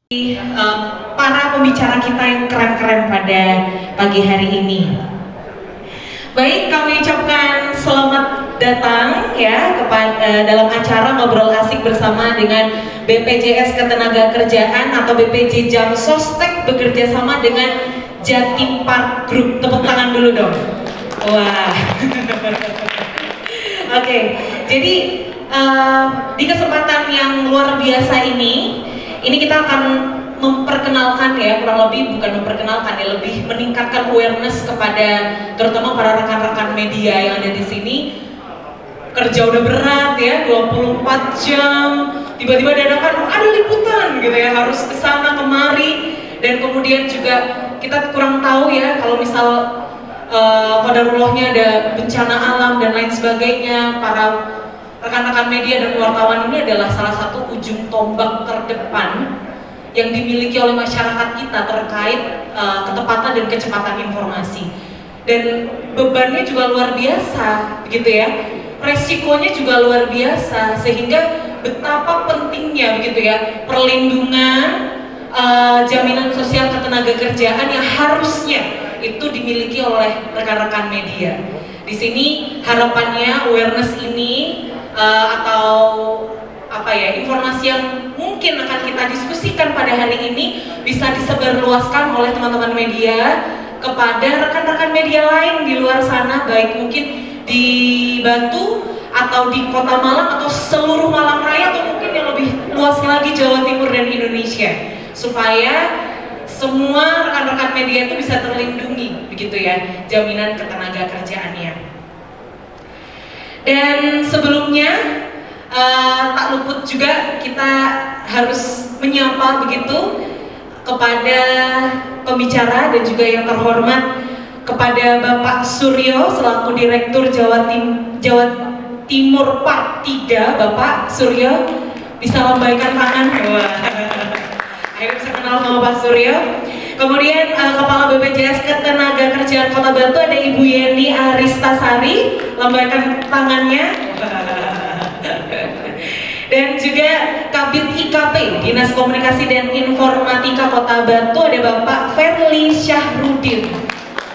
Para pembicara kita yang keren-keren pada pagi hari ini. Baik, kami ucapkan selamat datang ya dalam acara ngobrol asik bersama dengan BPJS Ketenagakerjaan atau BPJ Jam Sostek bekerja sama dengan Jatim Park Group. Tepuk tangan dulu dong. Wah. Oke, jadi di kesempatan yang luar biasa ini kita akan memperkenalkan ya, kurang lebih bukan memperkenalkan ya, lebih meningkatkan awareness kepada terutama para rekan-rekan media yang ada di sini. Kerja udah berat ya, 24 jam, tiba-tiba dadakan ada liputan gitu ya, harus kesana kemari, dan kemudian juga kita kurang tahu ya kalau misal qadarullahnya ada bencana alam dan lain sebagainya. Para rekan-rekan media dan wartawan ini adalah salah satu ujung tombak terdepan yang dimiliki oleh masyarakat kita terkait ketepatan dan kecepatan informasi. Dan bebannya juga luar biasa, begitu ya. Resikonya juga luar biasa, sehingga betapa pentingnya begitu ya perlindungan jaminan sosial ketenagakerjaan yang harusnya itu dimiliki oleh rekan-rekan media. Di sini harapannya awareness ini atau apa ya, informasi yang mungkin akan kita diskusikan pada hari ini bisa disebarluaskan oleh teman-teman media kepada rekan-rekan media lain di luar sana, baik mungkin di Batu atau di Kota Malang atau seluruh Malang Raya, atau mungkin yang lebih luas lagi Jawa Timur dan Indonesia, supaya semua rekan-rekan media itu bisa terlindungi begitu ya jaminan ketenagakerjaannya. Dan sebelumnya tak luput juga kita harus menyapa begitu kepada pembicara dan juga yang terhormat kepada Bapak Suryo selaku Direktur Jawa Timur Part 3. Bapak Suryo bisa lambaikan tangan. Wah. Ayo bisa kenal sama Pak Suryo. Kemudian Kepala BPJS Ketenagakerjaan Kota Batu ada Ibu Yeni Aristasari, lambaikan tangannya. Dan juga Kabid IKP Dinas Komunikasi dan Informatika Kota Batu ada Bapak Ferli Syahrudin.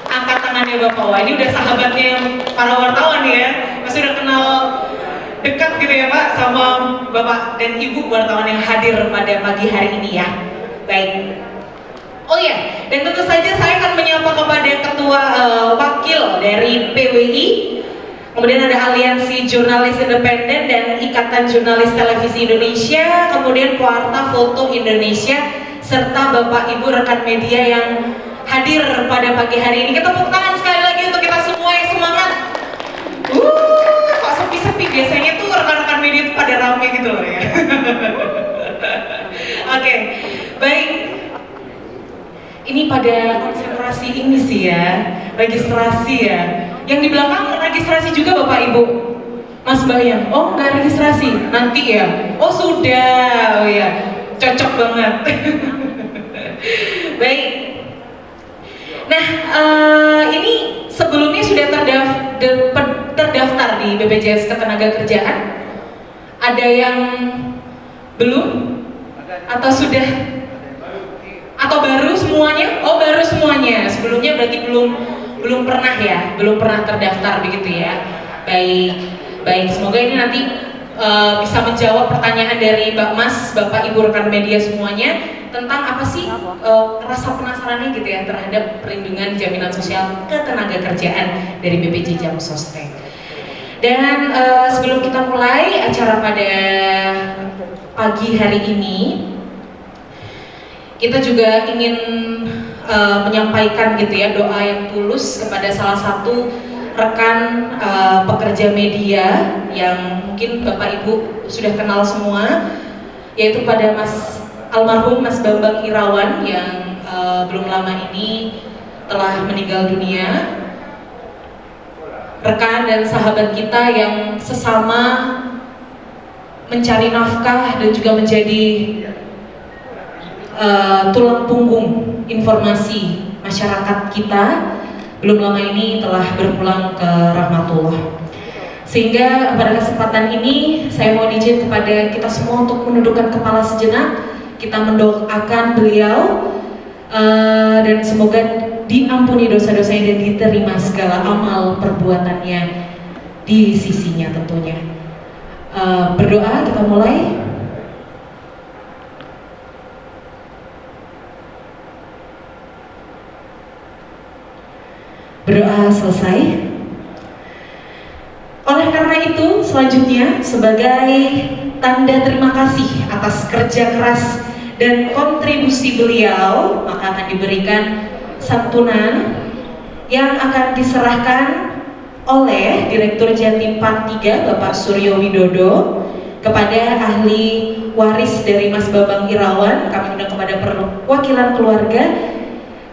Angkat tangannya Bapak. Wah, ini udah sahabatnya para wartawan ya, masih udah kenal dekat gitu ya Pak sama Bapak dan Ibu wartawan yang hadir pada pagi hari ini ya. Baik. Oh ya, dan tentu saja saya akan menyapa kepada Ketua Wakil dari PWI, kemudian ada Aliansi Jurnalis Independen dan Ikatan Jurnalis Televisi Indonesia, kemudian Warta Foto Indonesia, serta Bapak Ibu rekan media yang hadir pada pagi hari ini. Kita tepuk tangan sekali lagi untuk kita semua yang semangat. Kok sepi-sepi, biasanya tuh rekan-rekan media itu pada rame gitu loh ya. Oke, baik. Ini pada konsentrasi ini sih ya, registrasi ya. Yang di belakang registrasi juga Bapak Ibu? Mas Bayan? Oh nggak registrasi, nanti ya? Oh sudah, oh ya, cocok banget. Baik. Nah, ini sebelumnya sudah terdaftar di BPJS Ketenagakerjaan? Ada yang belum? Atau sudah? Atau baru semuanya? Oh baru semuanya. Sebelumnya berarti belum pernah ya, belum pernah terdaftar begitu ya. Baik. Semoga ini nanti bisa menjawab pertanyaan dari Mbak Mas, Bapak Ibu rekan media semuanya tentang apa sih rasa penasarannya gitu ya terhadap perlindungan jaminan sosial ketenagakerjaan dari BPJ Jam Sostek. Dan sebelum kita mulai acara pada pagi hari ini, kita juga ingin menyampaikan gitu ya doa yang tulus kepada salah satu rekan pekerja media yang mungkin Bapak Ibu sudah kenal semua, yaitu pada almarhum Mas Bambang Irawan yang belum lama ini telah meninggal dunia. Rekan dan sahabat kita yang sesama mencari nafkah dan juga menjadi tulang punggung informasi masyarakat kita, belum lama ini telah berpulang ke rahmatullah. Sehingga pada kesempatan ini saya mohon izin kepada kita semua untuk menundukkan kepala sejenak, kita mendoakan beliau dan semoga diampuni dosa-dosanya dan diterima segala amal perbuatannya di sisinya tentunya. Berdoa, kita mulai. Berdoa selesai. Oleh karena itu, selanjutnya sebagai tanda terima kasih atas kerja keras dan kontribusi beliau, maka akan diberikan santunan yang akan diserahkan oleh Direktur Jatim Park 3 Bapak Suryo Widodo kepada ahli waris dari Mas Bambang Irawan. Kami undang kepada perwakilan keluarga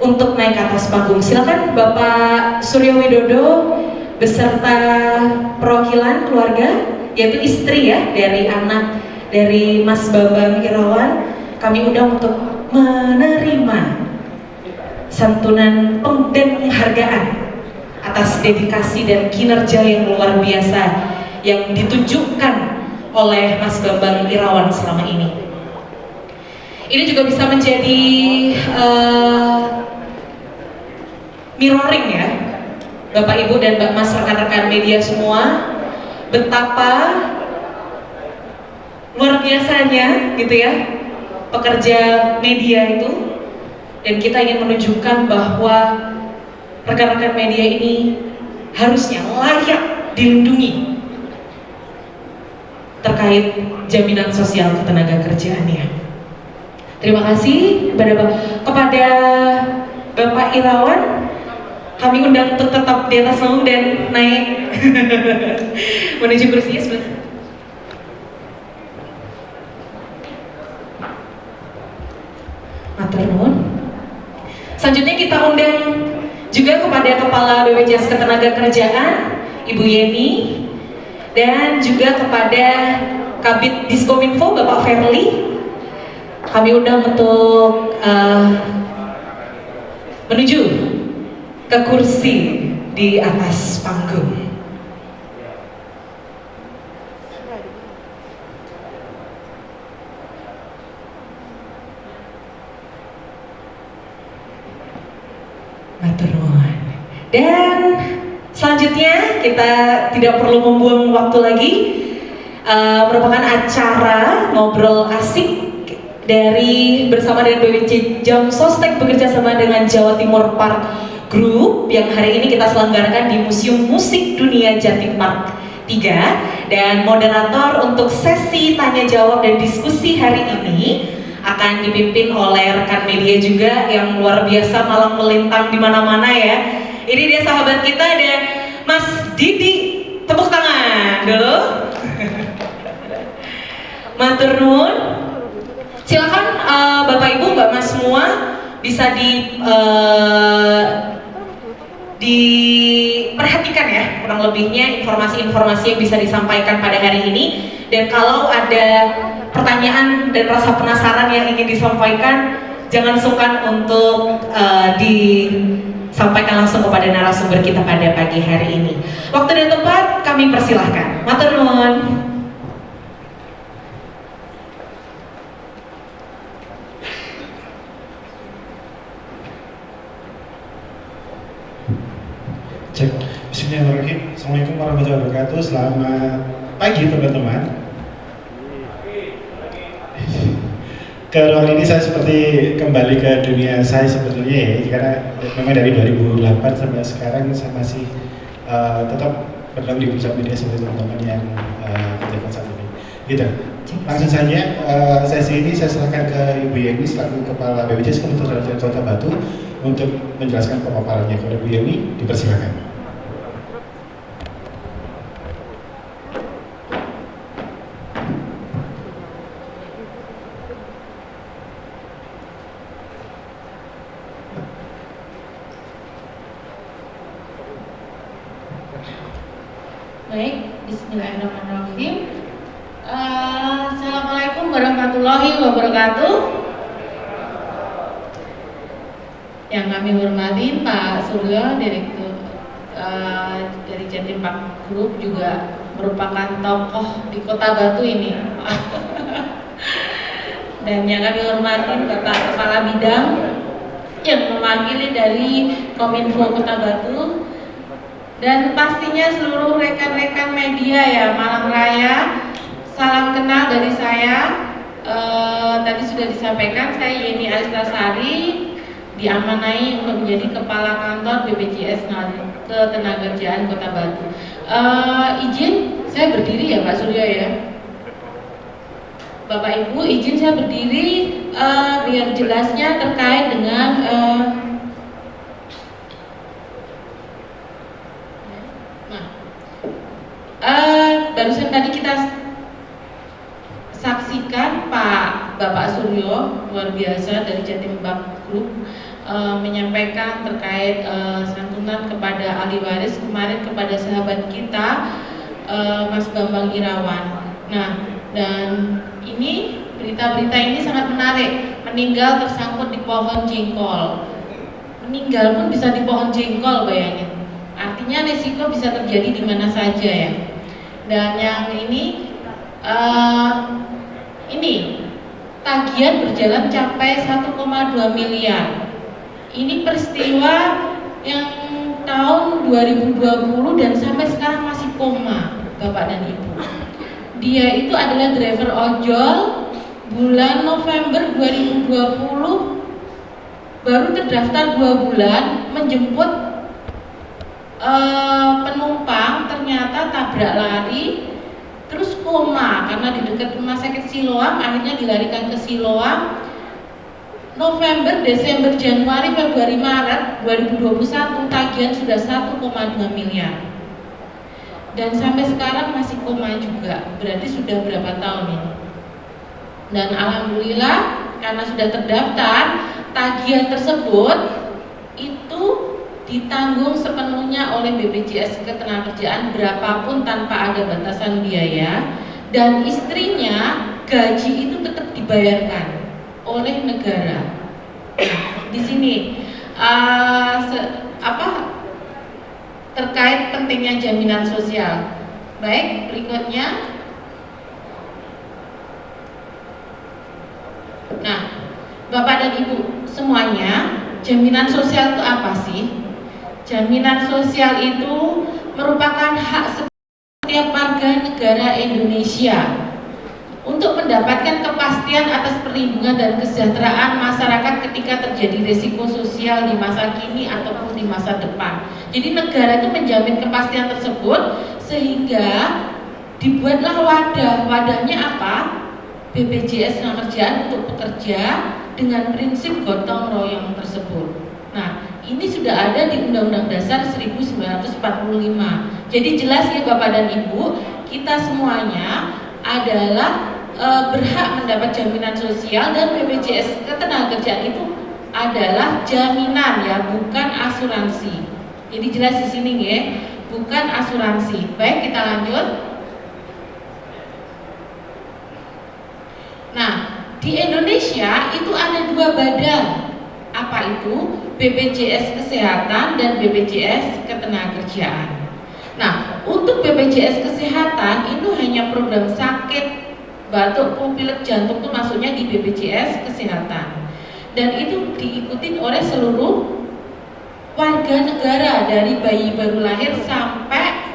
untuk naik ke atas panggung. Silakan Bapak Suryo Widodo beserta perwakilan keluarga, yaitu istri ya dari anak dari Mas Bambang Irawan. Kami undang untuk menerima santunan dan penghargaan atas dedikasi dan kinerja yang luar biasa yang ditunjukkan oleh Mas Bambang Irawan selama ini. Ini juga bisa menjadi mirroring ya, Bapak Ibu dan Mbak Mas, rekan-rekan media semua, betapa luar biasanya gitu ya pekerja media itu, dan kita ingin menunjukkan bahwa rekan-rekan media ini harusnya layak dilindungi terkait jaminan sosial ketenaga kerjaannya. Terima kasih kepada Bapak Irawan. Kami undang untuk tetap di atas panggung dan naik menuju kursinya sebentar. Matur nuwun. Selanjutnya kita undang juga kepada Kepala BPJS Ketenagakerjaan Ibu Yeni, dan juga kepada Kabid Diskominfo Bapak Verly. Kami undang untuk menuju ke kursi di atas panggung. Matur nuwun. Dan selanjutnya kita tidak perlu membuang waktu lagi, merupakan acara ngobrol asik dari bersama dengan BWC Jam Sostek bekerja sama dengan Jawa Timur Park Group yang hari ini kita selenggarakan di Museum Musik Dunia Jatim Park 3, dan moderator untuk sesi tanya jawab dan diskusi hari ini akan dipimpin oleh rekan media juga yang luar biasa, malang melintang di mana-mana ya. Ini dia sahabat kita, ada Mas Didi, tepuk tangan dulu. Matur nuwun. Silakan Bapak Ibu Mbak Mas semua bisa diperhatikan ya kurang lebihnya informasi-informasi yang bisa disampaikan pada hari ini, dan kalau ada pertanyaan dan rasa penasaran yang ingin disampaikan, jangan sungkan untuk disampaikan langsung kepada narasumber kita pada pagi hari ini. Waktu dan tempat kami persilahkan. Matur nuwun. Cek. Bismillahirrahmanirrahim. Assalamualaikum warahmatullahi wabarakatuh. Selamat pagi teman-teman. Ke ruang ini saya seperti kembali ke dunia saya sebetulnya ya, karena memang dari 2008 sampai sekarang saya masih tetap bergabung di pusat media seperti teman-teman yang terlibat saat ini. Gitu. Langsung saja sesi ini saya serahkan ke Ibu Yeni selaku Kepala BPJS Kementerian Kota Batu untuk menjelaskan pemaparannya. Kepada Bu Yeni, dipersilakan. Baik, bismillahirrahmanirrahim. Assalamualaikum warahmatullahi wabarakatuh. Yang kami hormati Pak Suryo, Direktur dari Jatim Park Group, juga merupakan tokoh di Kota Batu ini. dan yang kami hormati Bapak Kepala Bidang yang mewakili dari Kominfo Kota Batu, dan pastinya seluruh rekan-rekan media ya Malang Raya. Salam kenal dari saya. Tadi sudah disampaikan, saya Yeni Alistasari, diamanai untuk menjadi Kepala Kantor BPJS Ketenagakerjaan Kota Batu. Izin saya berdiri ya Pak Suryo ya. Bapak Ibu, izin saya berdiri biar jelasnya terkait dengan barusan tadi kita saksikan Bapak Suryo luar biasa dari Jatim Bank Group menyampaikan terkait santunan kepada ahli waris kemarin kepada sahabat kita Mas Bambang Irawan. Nah, dan ini berita-berita ini sangat menarik. Meninggal tersangkut di pohon jengkol. Meninggal pun bisa di pohon jengkol, bayangin. Artinya risiko bisa terjadi di mana saja ya. Dan yang ini tagihan berjalan capai 1,2 miliar. Ini peristiwa yang tahun 2020 dan sampai sekarang masih koma Bapak dan Ibu. Dia itu adalah driver ojol, bulan November 2020 baru terdaftar 2 bulan, menjemput penumpang, ternyata tabrak lari, terus koma karena di dekat rumah sakit Siloam, akhirnya dilarikan ke Siloam. November, Desember, Januari, Februari, Maret 2021 tagihan sudah 1,2 miliar. Dan sampai sekarang masih koma juga, berarti sudah berapa tahun ini. Dan alhamdulillah karena sudah terdaftar, tagihan tersebut itu ditanggung sepenuhnya oleh BPJS Ketenagakerjaan berapapun tanpa ada batasan biaya, dan istrinya gaji itu tetap dibayarkan oleh negara. Nah, di sini terkait pentingnya jaminan sosial. Baik, berikutnya. Nah, Bapak dan Ibu semuanya, jaminan sosial itu apa sih? Jaminan sosial itu merupakan hak setiap warga negara Indonesia untuk mendapatkan kepastian atas perlindungan dan kesejahteraan masyarakat ketika terjadi risiko sosial di masa kini ataupun di masa depan. Jadi negara itu menjamin kepastian tersebut sehingga dibuatlah wadahnya apa? BPJS Ketenagakerjaan untuk pekerja dengan prinsip gotong royong tersebut. Nah, ini sudah ada di Undang-Undang Dasar 1945. Jadi jelas ya Bapak dan Ibu, kita semuanya adalah berhak mendapat jaminan sosial, dan BPJS Ketenagakerjaan itu adalah jaminan ya, bukan asuransi. Jadi jelas di sini ya, bukan asuransi. Baik, kita lanjut. Nah, di Indonesia itu ada 2 badan. Apa itu? BPJS Kesehatan dan BPJS Ketenagakerjaan. Nah, untuk BPJS Kesehatan itu hanya program sakit batuk, pilek, jantung itu masuknya di BPJS Kesehatan, dan itu diikuti oleh seluruh warga negara dari bayi baru lahir sampai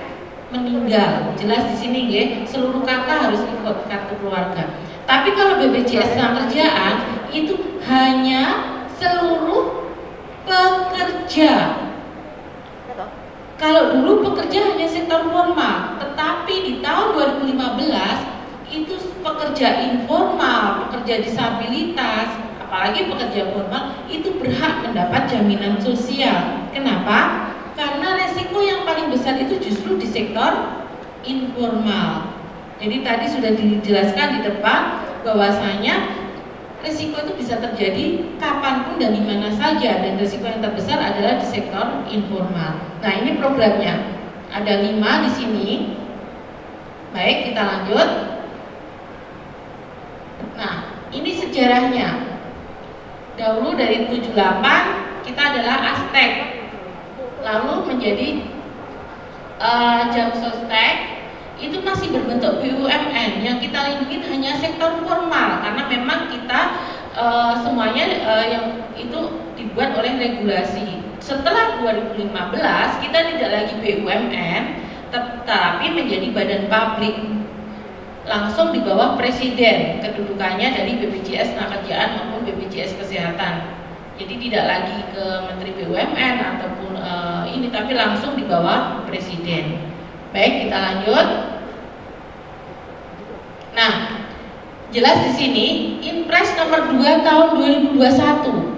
meninggal. Jelas di sini ya, seluruh kakak harus ikut kartu keluarga. Tapi kalau BPJS Ketenagakerjaan itu hanya seluruh pekerja. Kalau dulu pekerja hanya sektor formal, tetapi di tahun 2015 itu pekerja informal, pekerja disabilitas, apalagi pekerja formal itu berhak mendapat jaminan sosial. Kenapa? Karena resiko yang paling besar itu justru di sektor informal. Jadi tadi sudah dijelaskan di depan bahwasanya risiko itu bisa terjadi kapanpun dan di mana saja, dan risiko yang terbesar adalah di sektor informal. Nah, ini programnya ada 5 di sini. Baik, kita lanjut. Nah, ini sejarahnya. Dahulu dari 78 kita adalah Aztek, lalu menjadi Jamsostek, itu masih berbentuk BUMN. Yang kita lindungi hanya sektor formal karena memang kita semuanya yang itu dibuat oleh regulasi. Setelah 2015 kita tidak lagi BUMN, tetapi menjadi badan publik, langsung di bawah presiden, kedudukannya dari BPJS Tenagakerjaan maupun BPJS Kesehatan. Jadi tidak lagi ke Menteri BUMN ataupun ini, tapi langsung di bawah presiden. Baik, kita lanjut. Nah, jelas di sini Impres nomor 2 tahun 2021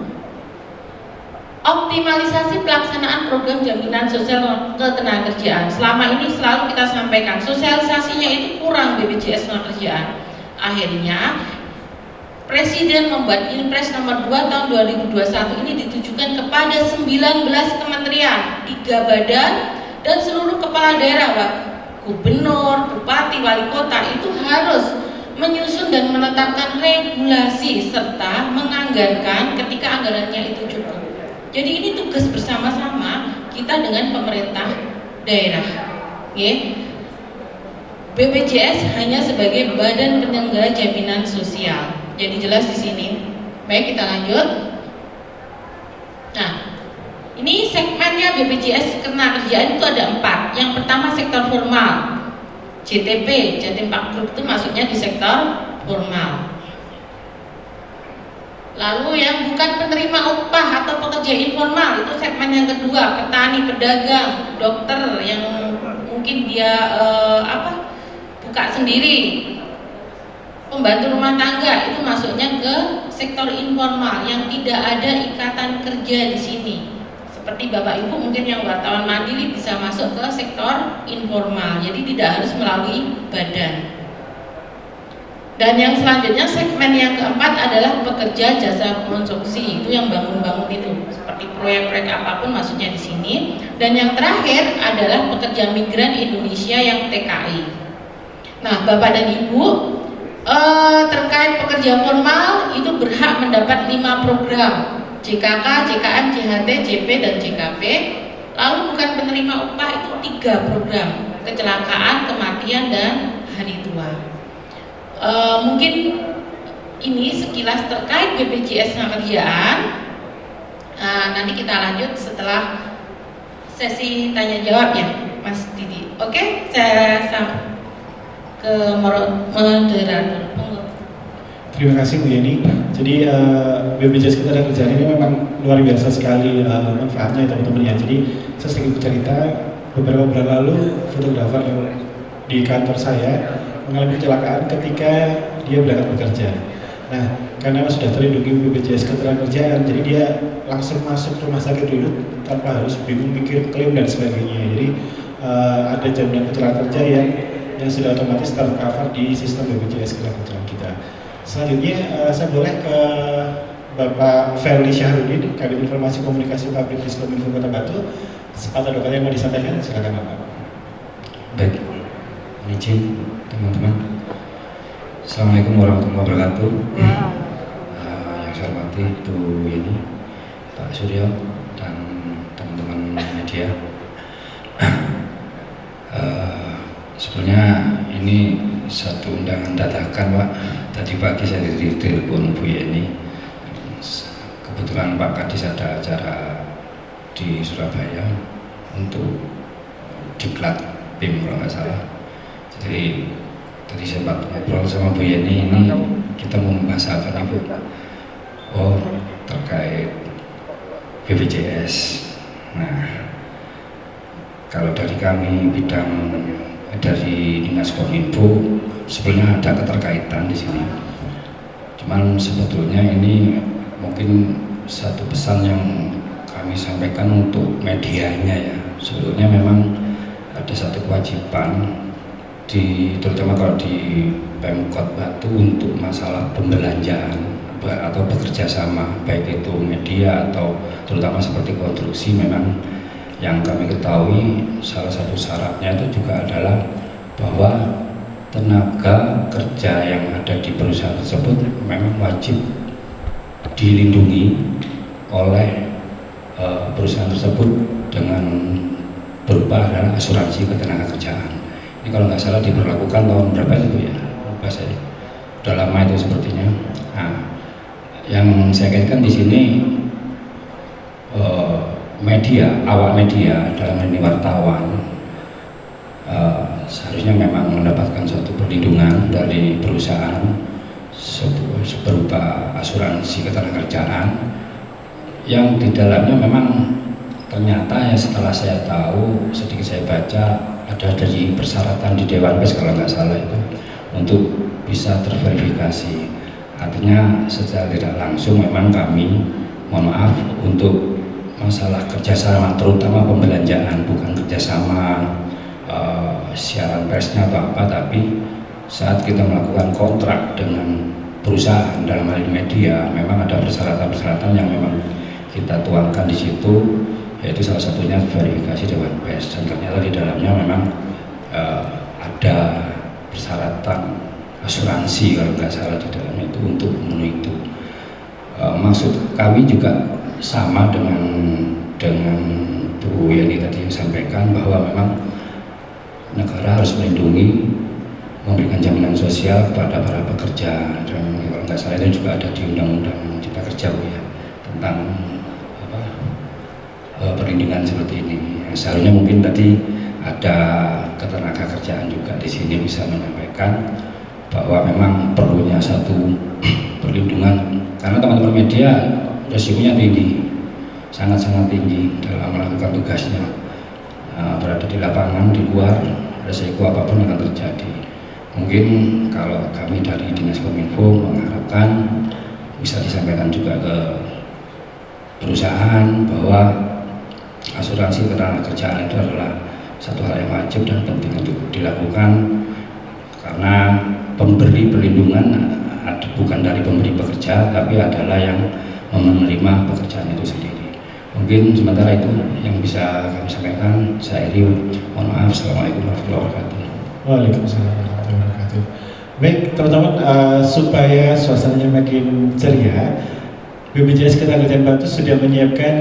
optimalisasi pelaksanaan program jaminan sosial ketenagakerjaan. Selama ini selalu kita sampaikan sosialisasinya itu kurang BPJS Tenagakerjaan. Akhirnya Presiden membuat Impres nomor 2 tahun 2021 ini ditujukan kepada 19 kementerian, 3 badan dan seluruh kepala daerah, Pak. Gubernur, bupati, wali kota itu harus menyusun dan menetapkan regulasi serta menganggarkan ketika anggarannya itu cukup. Jadi ini tugas bersama-sama kita dengan pemerintah daerah. BPJS hanya sebagai badan penyelenggara jaminan sosial. Jadi jelas di sini. Baik, kita lanjut. Nah, ini segmennya BPJS Ketenagakerjaan itu ada 4. Yang pertama sektor formal, JTP, Jatim Pak Group itu masuknya di sektor formal. Lalu yang bukan penerima upah atau pekerja informal itu segmen yang kedua, petani, pedagang, dokter yang mungkin dia buka sendiri, pembantu rumah tangga itu masuknya ke sektor informal yang tidak ada ikatan kerja di sini. Seperti Bapak Ibu mungkin yang wartawan mandiri bisa masuk ke sektor informal, jadi tidak harus melalui badan. Dan yang selanjutnya segmen yang keempat adalah pekerja jasa konstruksi, itu yang bangun-bangun itu, seperti proyek-proyek apapun masuknya di sini. Dan yang terakhir adalah pekerja migran Indonesia yang TKI. Nah, Bapak dan Ibu, terkait pekerja formal itu berhak mendapat 5 program, JKK, JKM, JHT, JP, dan JKP. Lalu bukan penerima upah itu 3 program, kecelakaan, kematian, dan hari tua. Mungkin ini sekilas terkait BPJS Tenagakerjaan. Nanti kita lanjut setelah sesi tanya jawab ya, Mas Didi. Oke, saya ke moderator. Terima kasih Bu Yeni. Jadi BPJS Ketenagakerjaan ini memang luar biasa sekali manfaatnya teman-teman ya. Jadi saya sedikit bercerita, beberapa bulan lalu fotografer di kantor saya mengalami kecelakaan ketika dia berangkat bekerja. Nah, karena sudah terlindungi BPJS Ketenagakerjaan, jadi dia langsung masuk rumah sakit dulu tanpa harus bingung mikir klaim dan sebagainya. Jadi ada jaminan kecelakaan kerja yang sudah otomatis tercover di sistem BPJS Ketenagakerjaan kita. Selanjutnya saya boleh ke Bapak Ferli Syahrudin, Kabit Informasi Komunikasi Publik Diskominfo Kota Batu. Sepatah dokter yang mau disampaikan, silakan Bapak. Baik, izin teman-teman. Assalamualaikum warahmatullahi wabarakatuh. Yang saya hormati Bu Yeni, Pak Suryo, dan teman-teman media. Sebenarnya ini satu undangan dadakan, Pak. Tadi pagi saya ditelepon Bu Yeni. Kebetulan Pak Kadis ada acara di Surabaya untuk diklat BIM kalau nggak salah. Jadi tadi sempat ngobrol sama Bu Yeni, ini kita mau membahas apa nih Bu? Oh, terkait BPJS. Nah, kalau dari kami bidang dari Dinas Kominfo sebenarnya ada keterkaitan di sini. Cuman sebetulnya ini mungkin satu pesan yang kami sampaikan untuk medianya ya. Sebetulnya memang ada satu kewajiban terutama kalau di Pemkot Batu untuk masalah pembelanjaan atau bekerja sama, baik itu media atau terutama seperti konstruksi. Memang yang kami ketahui salah satu syaratnya itu juga adalah bahwa tenaga kerja yang ada di perusahaan tersebut memang wajib dilindungi oleh perusahaan tersebut dengan berupa adalah asuransi ketenagakerjaan. Ini kalau nggak salah diberlakukan tahun berapa itu ya? Lupa saya. Udah lama itu sepertinya. Nah, Yang saya kaitkan di sini media, awak media dalam hal ini wartawan seharusnya memang mendapatkan suatu perlindungan dari perusahaan berupa asuransi ketenagakerjaan yang di dalamnya memang ternyata ya setelah saya tahu, sedikit saya baca, ada dari persyaratan di Dewan Pers kalau nggak salah itu untuk bisa terverifikasi. Artinya secara tidak langsung memang kami, mohon maaf, untuk masalah kerjasama terutama pembelanjaan, bukan kerjasama siaran persnya atau apa, tapi saat kita melakukan kontrak dengan perusahaan dalam hal ini media, memang ada persyaratan-persyaratan yang memang kita tuangkan di situ, yaitu salah satunya verifikasi Dewan Pers, dan ternyata di dalamnya memang ada persyaratan asuransi kalau nggak salah di dalamnya itu untuk memenuhi itu. Maksud kami juga sama dengan Bu Yani tadi yang sampaikan bahwa memang negara harus melindungi, memberikan jaminan sosial kepada para pekerja, dan kalau nggak salah itu juga ada di Undang-Undang Cipta Kerja ya, tentang perlindungan seperti ini. Seharusnya mungkin tadi ada ketenagakerjaan juga di sini bisa menyampaikan bahwa memang perlunya satu perlindungan, karena teman-teman media resikonya tinggi, sangat-sangat tinggi dalam melakukan tugasnya, berada di lapangan, di luar, resiko apapun akan terjadi. Mungkin kalau kami dari Dinas Kominfo mengharapkan bisa disampaikan juga ke perusahaan bahwa asuransi ketenagakerjaan itu adalah satu hal yang wajib dan penting untuk dilakukan, karena pemberi perlindungan bukan dari pemberi pekerja, tapi adalah yang menerima pekerjaan itu sendiri. Mungkin sementara itu yang bisa kami sampaikan. Saya Eri, mohon maaf. Assalamualaikum warahmatullahi wabarakatuh. Waalaikumsalam warahmatullahi wabarakatuh. Baik teman-teman, supaya suasananya makin ceria, BPJS Ketenagakerjaan Bantul sudah menyiapkan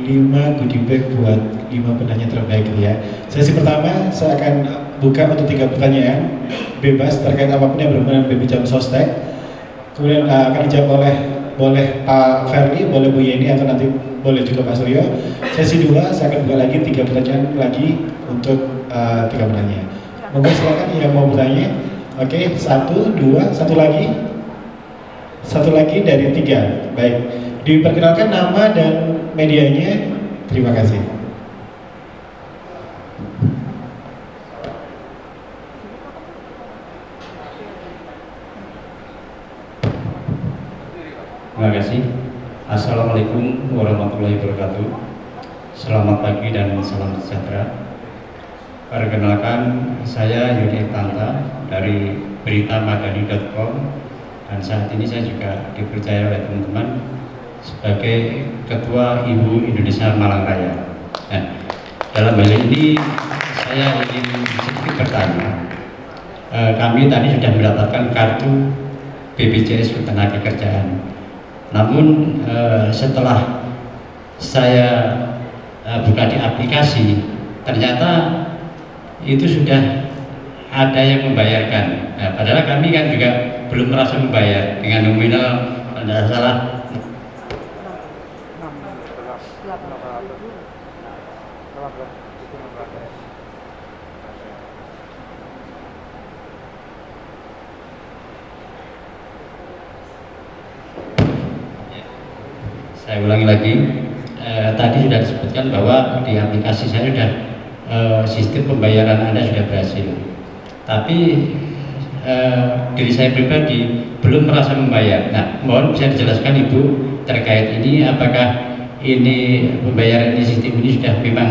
5 goodie bag buat 5 penanya terbaik ya. Sesi pertama saya akan buka untuk 3 pertanyaan bebas terkait apapun yang berhubungan dengan BPJS Sostek. Kemudian akan dijawab boleh Pak Ferli, boleh Bu Yeni, atau nanti boleh juga Pak Suryo. Sesi 2 saya akan buka lagi 3 pertanyaan lagi untuk 3 penanya. Monggo silakan yang mau bertanya. Oke, 1, 2, satu lagi dari 3. Baik, diperkenalkan nama dan medianya. Terima kasih. Terima kasih. Assalamualaikum warahmatullahi wabarakatuh. Selamat pagi dan salam sejahtera. Perkenalkan, saya Yudi Tanta dari beritamadani.com, dan saat ini saya juga dipercaya oleh teman-teman sebagai Ketua Ibu Indonesia Malang Raya. Nah, dalam hal ini saya ingin sedikit bertanya. Kami tadi sudah mendapatkan kartu BPJS Ketenagakerjaan. Namun setelah saya buka di aplikasi, ternyata itu sudah ada yang membayarkan. Nah, padahal kami kan juga belum merasa membayar dengan nominal tidak salah. Saya ulangi lagi, tadi sudah disebutkan bahwa di aplikasi saya sudah sistem pembayaran Anda sudah berhasil, tapi diri saya pribadi belum merasa membayar. Nah, mohon bisa dijelaskan Ibu terkait ini, apakah ini pembayaran ini, sistem ini sudah memang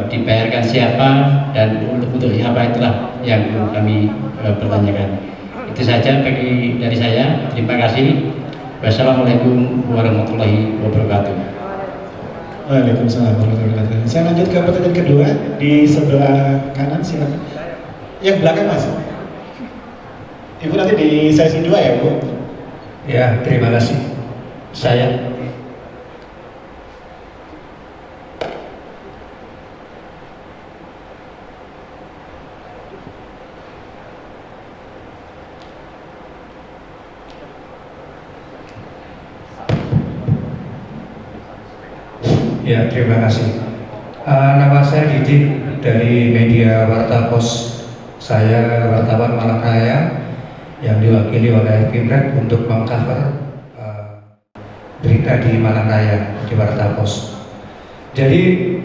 dibayarkan siapa dan untuk apa, itulah yang kami pertanyakan. Itu saja dari saya. Terima kasih. Wassalamualaikum warahmatullahi wabarakatuh. Waalaikumsalam warahmatullahi wabarakatuh. Saya lanjut ke pertanyaan kedua di sebelah kanan, silakan. Yang belakang Mas. Ibu nanti di sesi 2 ya Bu? Ya, terima kasih. Saya Ya, terima kasih. Nama saya Didik dari media Warta Pos. Saya wartawan Malang Raya yang diwakili oleh Pimret untuk mengcover berita di Malang Raya di Warta Pos. Jadi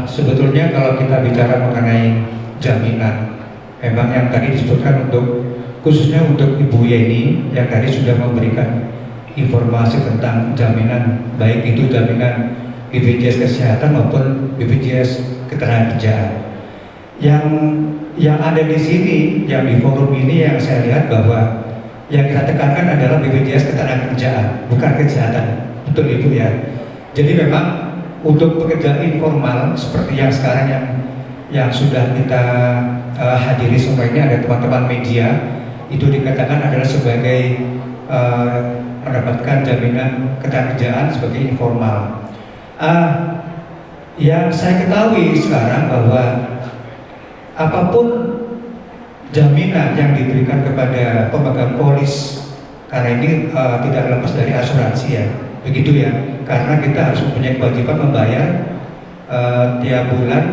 sebetulnya kalau kita bicara mengenai jaminan, memang yang tadi disebutkan untuk khususnya untuk Ibu Yeni yang tadi sudah memberikan informasi tentang jaminan, baik itu jaminan BPJS Kesehatan maupun BPJS Ketenagakerjaan. Yang ada di sini, yang di forum ini yang saya lihat bahwa yang kita tekankan adalah BPJS Ketenagakerjaan, bukan kesehatan. Betul itu ya. Jadi memang untuk pekerja informal seperti yang sekarang yang sudah kita hadiri semua ini, ada teman-teman media, itu dikatakan adalah sebagai mendapatkan jaminan ketenagakerjaan sebagai informal. Yang saya ketahui sekarang bahwa apapun jaminan yang diberikan kepada pemegang polis, karena ini tidak lepas dari asuransi ya, begitu ya, karena kita harus mempunyai kewajiban membayar tiap bulan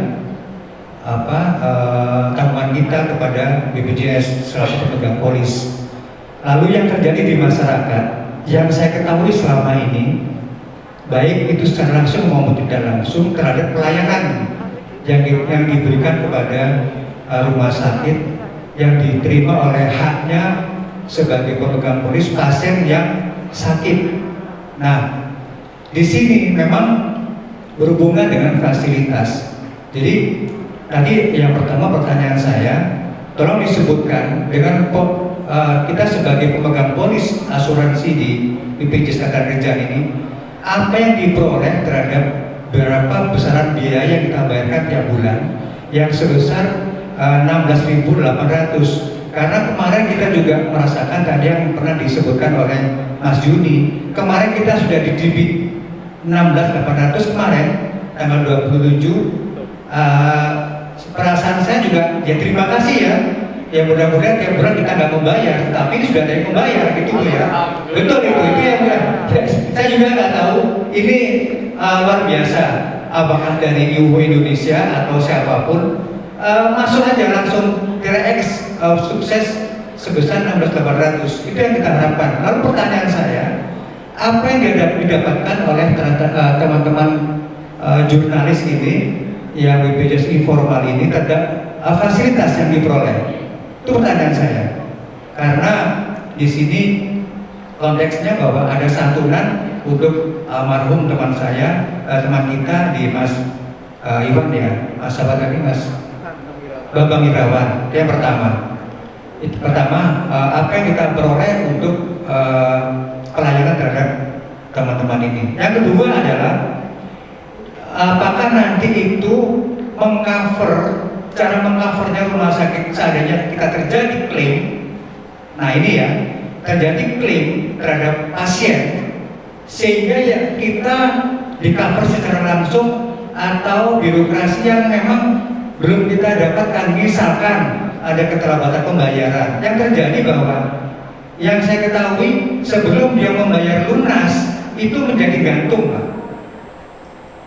tanggungan kita kepada BPJS selaku pemegang polis. Lalu yang terjadi di masyarakat, yang saya ketahui selama ini, baik itu secara langsung maupun tidak langsung, terhadap pelayanan yang diberikan kepada rumah sakit yang diterima oleh haknya sebagai pemegang polis pasien yang sakit. Nah, di sini memang berhubungan dengan fasilitas. Jadi tadi yang pertama pertanyaan saya, tolong disebutkan dengan kita sebagai pemegang polis asuransi di BPJS Ketenagakerjaan ini, apa yang diperoleh terhadap berapa besaran biaya yang kita bayarkan tiap bulan yang sebesar 16.800. Karena kemarin kita juga merasakan tadi yang pernah disebutkan oleh Mas Juni, kemarin kita sudah didebit 16.800 kemarin tanggal 27. Perasaan saya juga ya terima kasih ya. Ya mudah-mudahan tiap bulan kita nggak membayar, tapi ini sudah ada yang membayar gitu ya. Betul itu ya. Saya juga nggak tahu ini luar biasa. Apakah dari UU Indonesia atau siapapun masuk aja langsung TRX sukses sebesar 16.800. Itu yang kita harapkan. Lalu pertanyaan saya, apa yang didapatkan oleh teman-teman jurnalis ini yang BPJS informal ini terhadap fasilitas yang diperoleh? Itu pertanyaan saya. Karena di sini konteksnya bahwa ada santunan untuk almarhum teman saya, teman kita di Mas Iwan ya, Mas sahabat tadi Mas Bambang Irawan. Itu yang pertama. Itu pertama, apa yang kita peroleh untuk pelayanan terhadap teman-teman ini. Yang kedua adalah apakah nanti itu mengcover, cara mengcovernya rumah sakit seadanya kita terjadi klaim. Nah ini ya, terjadi klaim terhadap pasien sehingga ya kita di cover secara langsung atau birokrasi yang memang belum kita dapatkan. Misalkan ada keterlambatan pembayaran, yang terjadi bahwa yang saya ketahui sebelum dia membayar lunas itu menjadi gantung Pak.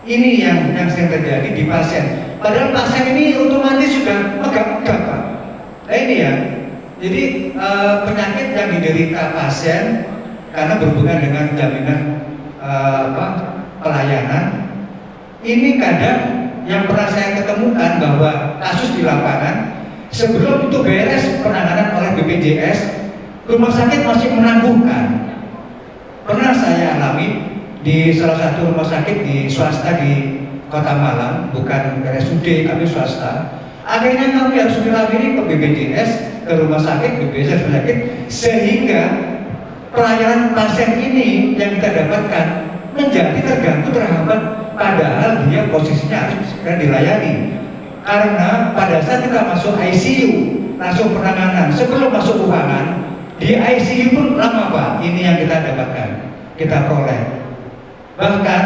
Ini yang sering terjadi di pasien. Padahal pasien ini otomatis sudah megah-megah Pak. Nah ini ya, jadi penyakit yang diderita pasien karena berhubungan dengan jaminan pelayanan, ini kadang yang pernah saya ketemukan bahwa kasus di lapangan sebelum itu beres penanganan oleh BPJS, rumah sakit masih menangguhkan. Pernah saya alami di salah satu rumah sakit di swasta di Kota Malang, bukan RSUD tapi swasta. Akhirnya kami harus dilapiri ke BPJS, ke rumah sakit BPJS sehingga pelayanan pasien ini yang kita dapatkan menjadi terganggu, terhambat, padahal dia posisinya harus segera dilayani. Karena pada saat kita masuk ICU, langsung penanganan, sebelum masuk ruangan, di ICU pun lama Pak, ini yang kita dapatkan, kita peroleh. Bahkan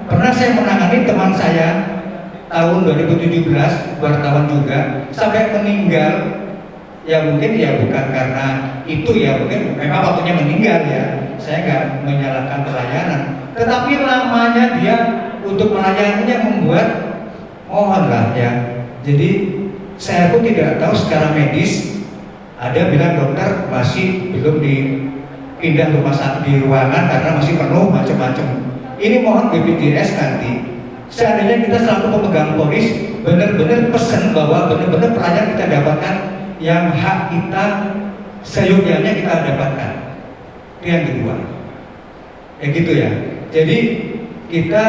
pernah saya menangani teman saya tahun 2017, wartawan juga, sampai meninggal. Ya mungkin ya bukan karena itu ya, mungkin memang waktunya meninggal ya. saya nggak menyalahkan pelayanan, tetapi lamanya dia untuk melayaninya membuat, mohonlah ya. Jadi saya pun tidak tahu secara medis, ada bilang dokter masih belum dipindah rumah sakit di ruangan karena masih penuh macam-macam. Ini mohon BPJS nanti, seandainya kita selaku pemegang polis benar-benar pesan bahwa benar-benar pelayanan kita dapatkan yang hak kita seyogyanya kita dapatkan. Itu yang kedua. Ya gitu ya. Jadi kita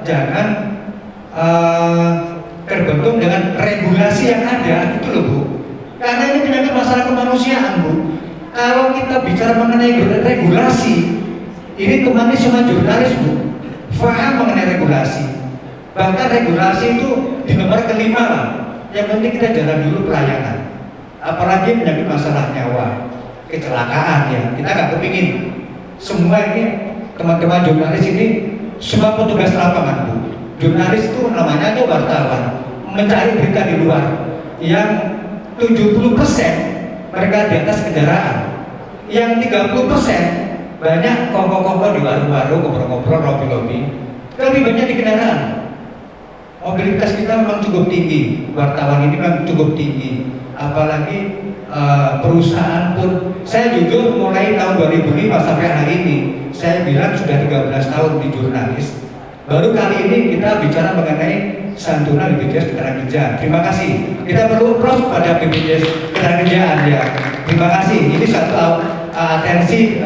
jangan terbentuk dengan regulasi yang ada, gitu loh Bu. Karena ini menyangkut masalah kemanusiaan Bu. Kalau kita bicara mengenai regulasi, ini kemarin semua jurnalis Bu faham mengenai regulasi. Bahkan regulasi itu di nomor kelima lah. Yang penting kita jalan dulu pelayanan. Apalagi menyangkut masalah nyawa, kecelakaan ya. Kita nggak kepingin semua ini teman-teman jurnalis ini semua petugas lapangan Bu. Jurnalis itu namanya aja wartawan, mencari berita di luar. Yang 70% mereka di atas kendaraan, yang 30% banyak kongko-kongko di warung-warung, ngobrol-ngobrol, lobi-lobi. Lebih banyak di kendaraan. Mobilitas kita memang cukup tinggi, wartawan ini memang cukup tinggi. Apalagi perusahaan pun, saya jujur mulai tahun 2005 sampai hari ini, saya bilang sudah 13 tahun di jurnalis. Baru kali ini kita bicara mengenai santunan BPJS Ketenagakerjaan. Terima kasih. Kita perlu pros pada BPJS Ketenagakerjaan ya. Terima kasih. Ini satu atensi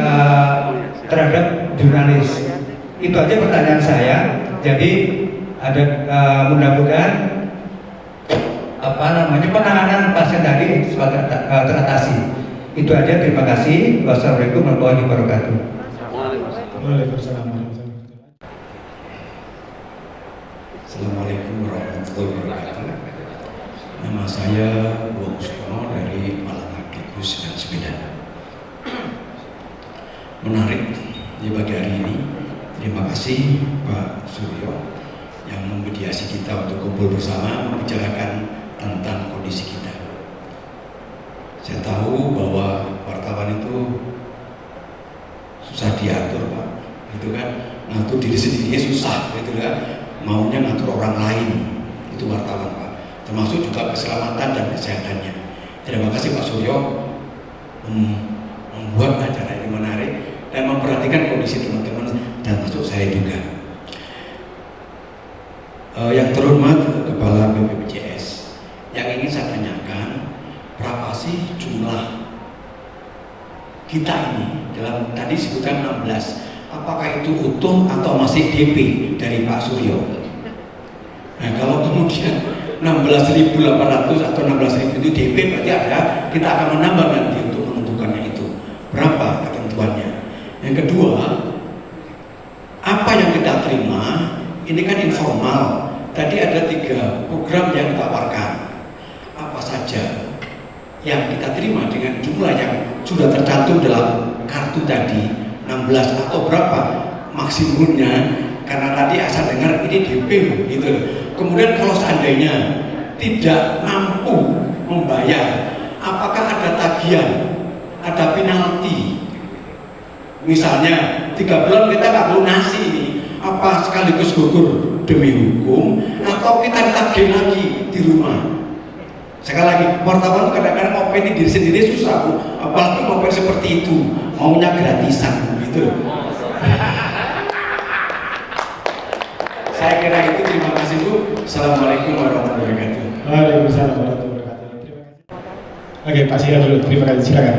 terhadap jurnalis. Itu aja pertanyaan saya. Jadi ada mudah-mudahan penanganan pasien tadi teratasi. Itu aja. Terima kasih. Wassalamualaikum warahmatullahi wabarakatuh. Waalaikumsalam. Assalamualaikum warahmatullahi wabarakatuh. Nama saya Bowo Mustiono dari Malang Agrikus dan Sepeda. Menarik di pagi hari ini. Terima kasih Pak Suryo yang memediasi kita untuk kumpul bersama membicarakan tentang kondisi kita. Saya tahu bahwa wartawan itu susah diatur Pak, gitu kan? Ngatur diri sendiri susah, gitu kan? Maunya ngatur orang lain, itu wartawan Pak. Termasuk juga keselamatan dan kesehatannya. Terima kasih Pak Suryo membuat acara ini menarik dan memperhatikan kondisi teman-teman dan masuk saya juga. Yang terhormat Kepala BPJS, yang ingin saya tanyakan, berapa sih jumlah kita ini dalam tadi disebutkan 16, apakah itu utuh atau masih DP dari Pak Suryo? Nah kalau kemudian 16.800 atau 16.000 itu DP, berarti ada, kita akan menambah nanti untuk menentukannya itu berapa ketentuannya. Yang kedua, apa yang kita terima ini kan informal. Tadi ada 3 program yang ditawarkan. Apa saja yang kita terima dengan jumlah yang sudah tercantum dalam kartu tadi, 16 atau berapa maksimumnya? Karena tadi asal dengar ini DP gitu. Kemudian kalau seandainya tidak mampu membayar, apakah ada tagihan, ada penalti? Misalnya 3 bulan kita nggak lunasi ini, apa sekaligus gugur demi hukum, atau kita ditagih lagi di rumah? Sekali lagi, wartawan kadang-kadang mau pengen diri sendiri susah Bu, apalagi mau pengen seperti itu, maunya gratisan gitu. Saya kira itu. Terima kasih Bu. Assalamualaikum warahmatullahi wabarakatuh. Waalaikumsalam warahmatullahi wabarakatuh. Terima kasih. Oke, Pak Sira dulu. Terima kasih. Silakan.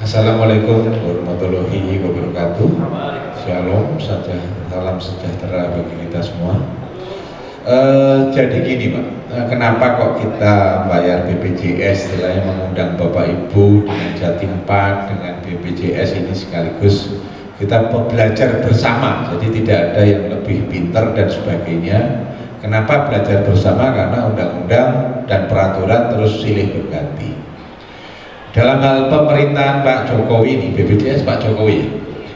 Assalamualaikum warahmatullahi wabarakatuh. Shalom, salam sejahtera bagi kita semua. Jadi gini Pak, kenapa kok kita bayar BPJS, istilahnya mengundang Bapak Ibu dengan Jatim Park dengan BPJS ini sekaligus kita belajar bersama, jadi tidak ada yang lebih pintar dan sebagainya. Kenapa belajar bersama? Karena undang-undang dan peraturan terus silih berganti. Dalam hal pemerintahan Pak Jokowi ini, BPJS Pak Jokowi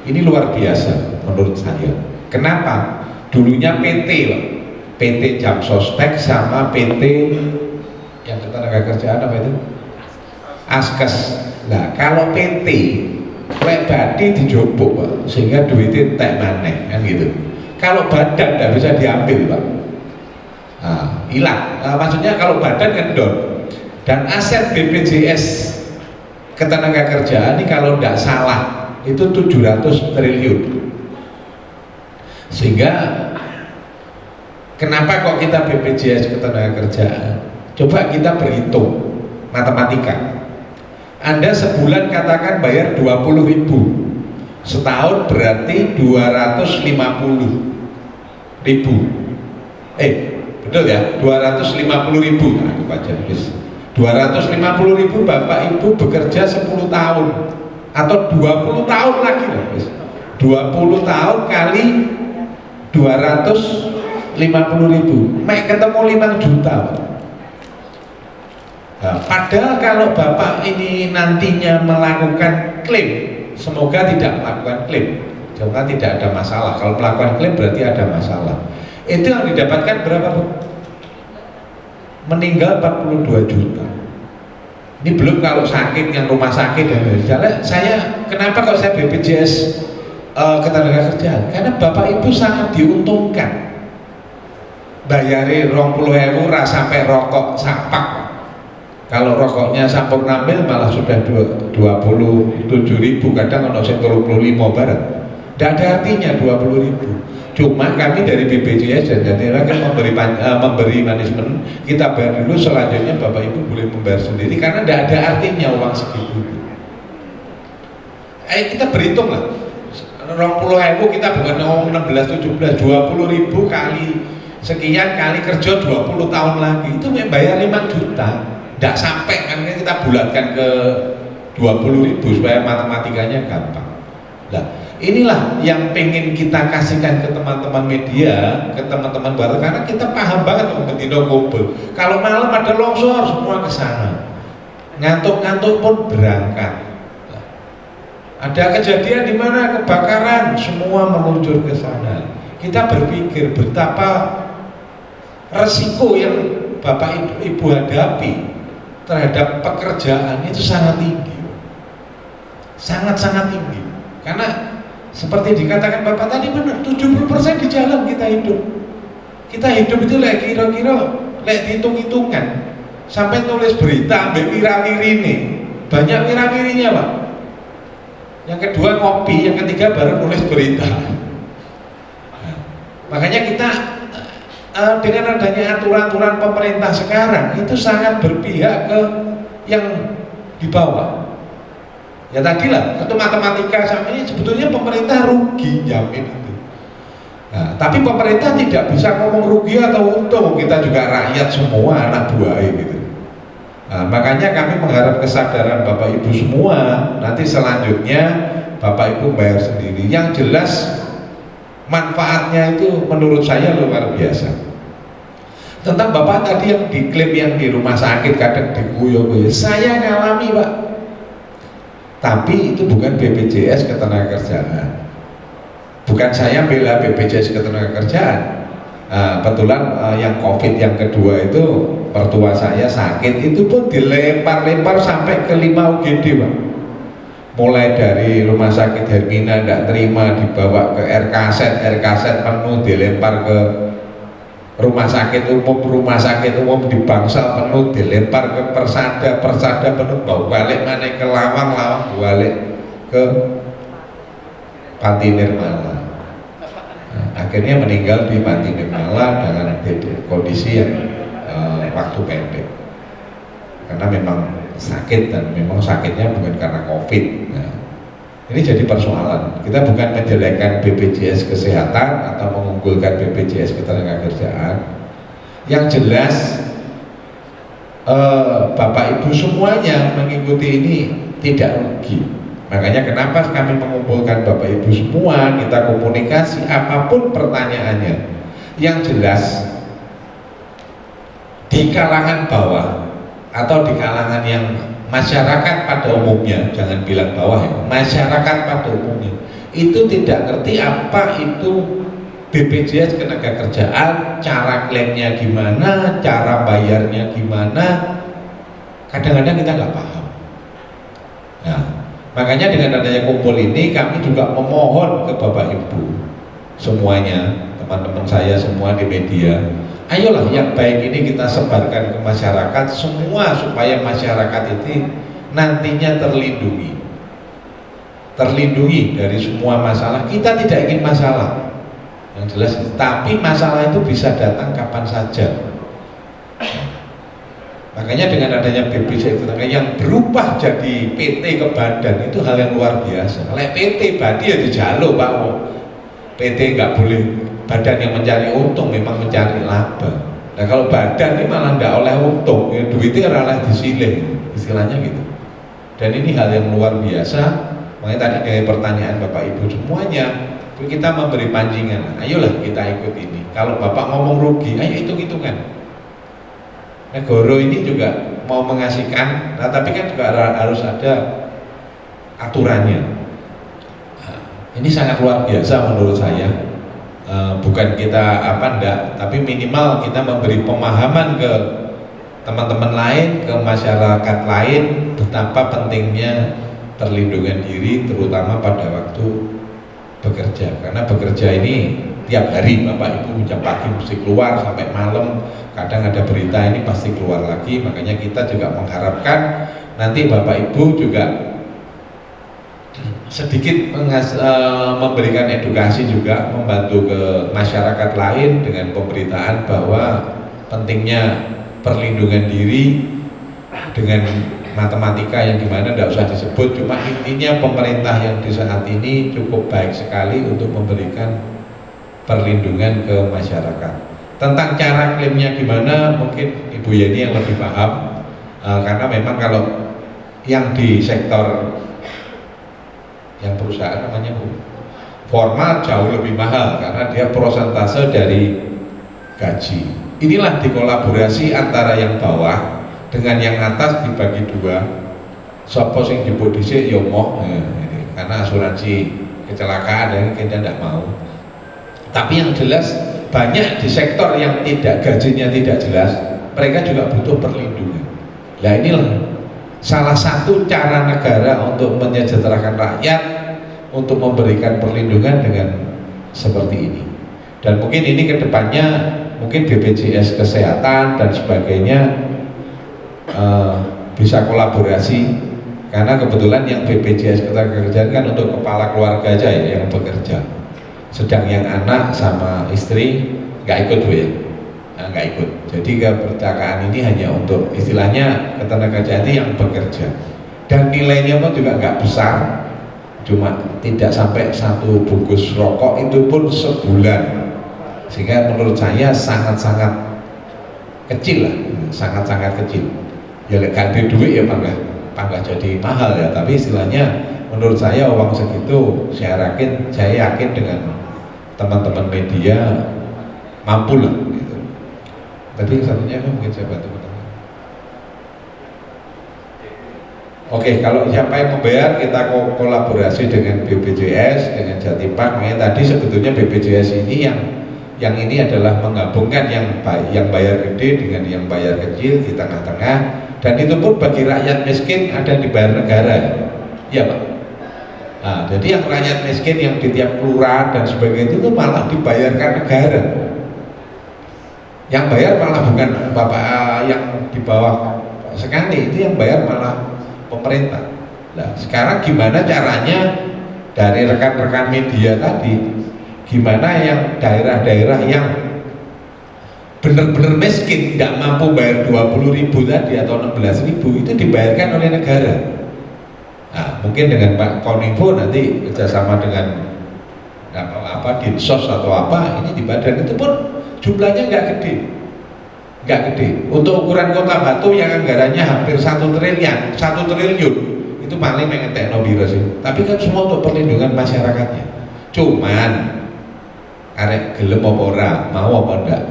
ini luar biasa menurut saya. Kenapa? Dulunya PT Pak, PT Jam Sospek sama PT yang Ketenagakerjaan apa itu? Askes. Nah kalau PT lek badi dijupuk Pak, sehingga duitnya entek maneh kan gitu. Kalau badan tidak bisa diambil Pak, hilang. Maksudnya kalau badan kan down. Dan aset BPJS Ketenagakerjaan ini kalau tidak salah itu 700 triliun. Sehingga kenapa kok kita BPJS Ketenagakerjaan? Coba kita berhitung matematika. Anda sebulan katakan bayar 20.000, setahun berarti 250.000. Betul ya, 250.000. Nah, aku baca 250.000 Bapak Ibu bekerja 10 tahun atau 20 tahun lagi loh. 20 tahun kali 250.000, mek ketemu 5 juta. Nah, padahal kalau Bapak ini nantinya melakukan klaim, semoga tidak melakukan klaim, semoga tidak ada masalah. Kalau melakukan klaim berarti ada masalah. Itu yang didapatkan berapa Bu? Meninggal 42 juta. Ini belum kalau sakit, yang rumah sakit dan lain-lain. Saya kenapa kalau saya BPJS Ketenagakerjaan? Karena Bapak Ibu sangat diuntungkan. Bayari 20.000 sampai rokok sapak. Kalau rokoknya Sampurna Mil malah sudah 27.000, kadang ono sing 35 barat. Tidak ada artinya 20.000. Cuma kami dari BPJS dan Jatira kan memberi manajemen, kita bayar dulu, selanjutnya Bapak Ibu boleh membayar sendiri karena tidak ada artinya uang segitu. Kita berhitung lah, 20.000 kita bukan ngomong 16, 17, 20.000 kali sekian kali kerja 20 tahun lagi itu membayar 5 juta. Tidak sampai kan kita bulatkan ke 20.000 supaya matematikanya gampang. Nah, inilah yang pengen kita kasihkan ke teman-teman media, ke teman-teman baru, karena kita paham banget betina kumpul. Kalau malam ada longsor semua ke sana. Ngantuk-ngantuk pun berangkat. Nah, ada kejadian di mana kebakaran, semua meluncur ke sana. Kita berpikir betapa resiko yang Bapak Ibu hadapi terhadap pekerjaan itu sangat tinggi, sangat-sangat tinggi. Karena seperti dikatakan Bapak tadi benar, 70% di jalan kita hidup. Kita hidup itu kira-kira hitung-hitungan. Sampai nulis berita ambil wira-wiri ini, banyak wira-wirinya Pak. Yang kedua ngopi, yang ketiga baru nulis berita. Nah, makanya kita dengan adanya aturan-aturan pemerintah sekarang itu sangat berpihak ke yang di bawah. Ya tadilah, itu matematika sama ini sebetulnya pemerintah rugi jamin itu. Nah, tapi pemerintah tidak bisa ngomong rugi atau untung, kita juga rakyat semua anak buah gitu. Nah, makanya kami mengharap kesadaran Bapak Ibu semua, nanti selanjutnya Bapak Ibu bayar sendiri. Yang jelas manfaatnya itu menurut saya luar biasa. Tentang Bapak tadi yang diklaim yang di rumah sakit kadang diguyo-guyo, saya ngalami Pak. Tapi itu bukan BPJS Ketenagakerjaan. Bukan saya bela BPJS Ketenagakerjaan. Kebetulan yang COVID yang kedua itu mertua saya sakit, itu pun dilempar-lempar sampai ke 5 UGD Pak. Mulai dari rumah sakit Hermina tidak terima, dibawa ke RKZ penuh, dilempar ke rumah sakit umum di Bangsal penuh, dilempar ke Persada penuh, bawa balik mana ke Lawang balik ke Panti Nirmala. Nah, akhirnya meninggal di Panti Nirmala dengan kondisi yang waktu pendek karena memang sakit, dan memang sakitnya bukan karena COVID. Nah, ini jadi persoalan. Kita bukan menjelekkan BPJS Kesehatan atau mengunggulkan BPJS Ketenagakerjaan. Yang jelas Bapak Ibu semuanya mengikuti ini tidak rugi. Makanya kenapa kami mengumpulkan Bapak Ibu semua, kita komunikasi apapun pertanyaannya. Yang jelas di kalangan bawah atau di kalangan yang masyarakat pada umumnya, jangan bilang bawah ya, masyarakat pada umumnya itu tidak ngerti apa itu BPJS Ketenagakerjaan, cara klaimnya gimana, cara bayarnya gimana, kadang-kadang kita nggak paham. Nah, Makanya dengan adanya kumpul ini kami juga memohon ke Bapak Ibu semuanya, teman-teman saya semua di media, ayolah yang baik ini kita sebarkan ke masyarakat semua supaya masyarakat ini nantinya terlindungi dari semua masalah. Kita tidak ingin masalah yang jelas, tapi masalah itu bisa datang kapan saja. Makanya dengan adanya BPJS yang berubah jadi PT ke badan itu hal yang luar biasa. Oleh PT Badi ya dijaluk Pak, PT nggak boleh badan yang mencari untung, memang mencari laba. Nah kalau badan ini malah nggak oleh untung, ya duitnya oleh disilih, istilahnya gitu. Dan ini hal yang luar biasa. Makanya tadi dari pertanyaan Bapak Ibu semuanya, kita memberi pancingan, ayolah kita ikut ini. Kalau Bapak ngomong rugi, ayo hitung-hitungan. Negara ini juga mau mengasihkan, nah tapi kan juga harus ada aturannya. Nah, ini sangat luar biasa menurut saya. Bukan kita enggak, tapi minimal kita memberi pemahaman ke teman-teman lain, ke masyarakat lain betapa pentingnya perlindungan diri, terutama pada waktu bekerja. Karena bekerja ini tiap hari Bapak Ibu jam pagi mesti keluar sampai malam, kadang ada berita ini pasti keluar lagi. Makanya kita juga mengharapkan nanti Bapak Ibu juga sedikit memberikan edukasi juga, membantu ke masyarakat lain dengan pemberitaan bahwa pentingnya perlindungan diri dengan matematika yang gimana tidak usah disebut, cuma intinya pemerintah yang di saat ini cukup baik sekali untuk memberikan perlindungan ke masyarakat. Tentang cara klaimnya gimana mungkin Ibu Yeni yang lebih paham, karena memang kalau yang di sektor yang perusahaan namanya formal jauh lebih mahal karena dia prosentase dari gaji. Inilah dikolaborasi antara yang bawah dengan yang atas dibagi dua. Sopo sing jemput dhisik ya moh, karena asuransi kecelakaan dan kita tidak mau. Tapi yang jelas banyak di sektor yang tidak gajinya tidak jelas, mereka juga butuh perlindungan. Nah inilah salah satu cara negara untuk menyejahterakan rakyat, untuk memberikan perlindungan dengan seperti ini. Dan mungkin ini kedepannya mungkin BPJS Kesehatan dan sebagainya bisa kolaborasi, karena kebetulan yang BPJS Ketenagakerjaan kan untuk kepala keluarga aja ya yang bekerja, sedang yang anak sama istri nggak ikut ya, nggak ikut. Jadi kepercakaan ini hanya untuk istilahnya ketenagakerjaan yang bekerja, dan nilainya pun juga nggak besar, cuma tidak sampai 1 bungkus rokok itu pun sebulan, sehingga menurut saya sangat-sangat kecil lah, sangat-sangat kecil. Ya ganti duit ya pangga jadi mahal ya, tapi istilahnya menurut saya uang segitu saya yakin dengan teman-teman media mampu lah gitu. Tadi satunya mungkin saya bantu. Oke, kalau siapa yang membayar kita kolaborasi dengan BPJS, dengan Jatimpak. Makanya tadi sebetulnya BPJS ini yang ini adalah menggabungkan yang bayar gede dengan yang bayar kecil di tengah-tengah, dan itu pun bagi rakyat miskin ada yang dibayar negara ya Pak. Nah, jadi yang rakyat miskin yang di tiap kelurahan dan sebagainya itu malah dibayarkan negara, yang bayar malah bukan Bapak yang di bawah sekali, itu yang bayar malah pemerintah. Nah sekarang gimana caranya dari rekan-rekan media tadi, gimana yang daerah-daerah yang benar-benar miskin tidak mampu bayar 20.000 tadi atau 16.000 itu dibayarkan oleh negara. Nah mungkin dengan Pak Kominfo nanti kerjasama dengan Dinsos atau apa ini di badan, itu pun jumlahnya nggak gede. Untuk ukuran Kota Batu yang anggarannya hampir 1 triliun itu paling mengentekno biro sih. Tapi kan semua untuk perlindungan masyarakatnya. Cuman arek gelem apa ora, mau apa enggak.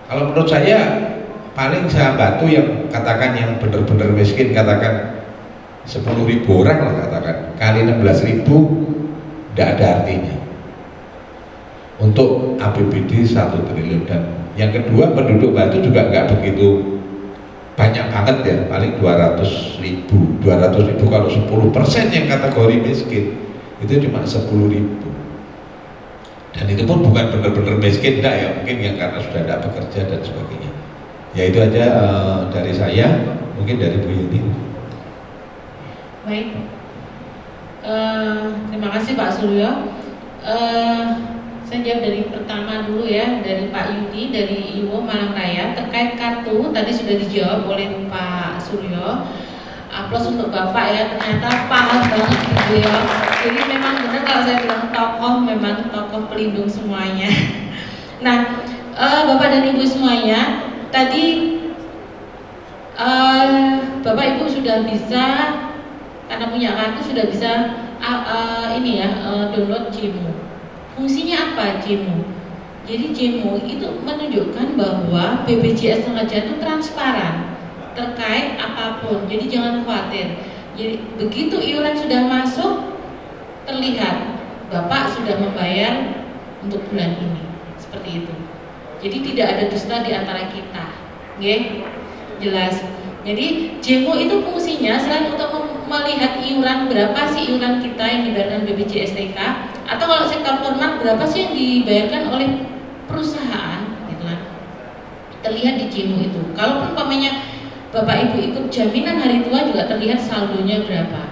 Kalau menurut saya paling saya bantu yang katakan yang benar-benar miskin, katakan 10.000 orang lah katakan, kali 16.000 tidak ada artinya untuk APBD 1 triliun. Dan yang kedua penduduk Batu juga nggak begitu banyak banget ya, paling 200.000 kalau 10% yang kategori miskin itu cuma 10.000, dan itu pun bukan benar-benar miskin, enggak ya, mungkin yang karena sudah tidak bekerja dan sebagainya. Ya itu aja dari saya, mungkin dari Bu Yeni. Baik, terima kasih Pak Suryo. Saya jawab dari pertama dulu ya, dari Pak Yudi dari Iwo Malang Raya terkait kartu. Tadi sudah dijawab oleh Pak Suryo. Aplaus untuk Bapak ya, ternyata paham banget gitu ya. Jadi memang benar kalau saya bilang tokoh, memang tokoh pelindung semuanya. Nah, Bapak dan Ibu semuanya, tadi Bapak Ibu sudah bisa, karena punya kartu sudah bisa download JEMO. Fungsinya apa JEMO? Jadi JEMO itu menunjukkan bahwa BPJS Tenaga itu transparan terkait apapun. Jadi jangan khawatir. Jadi begitu iuran sudah masuk, terlihat Bapak sudah membayar untuk bulan ini. Seperti itu. Jadi tidak ada dusta di antara kita. Oke? Jelas. Jadi JEMO itu fungsinya selain untuk melihat iuran, berapa sih iuran kita yang dibayarkan BPJS TK, atau kalau sektor formal berapa sih yang dibayarkan oleh perusahaan, gitu kan? Terlihat di JEMO itu. Kalau umpamanya Bapak Ibu ikut jaminan hari tua juga terlihat saldonya berapa.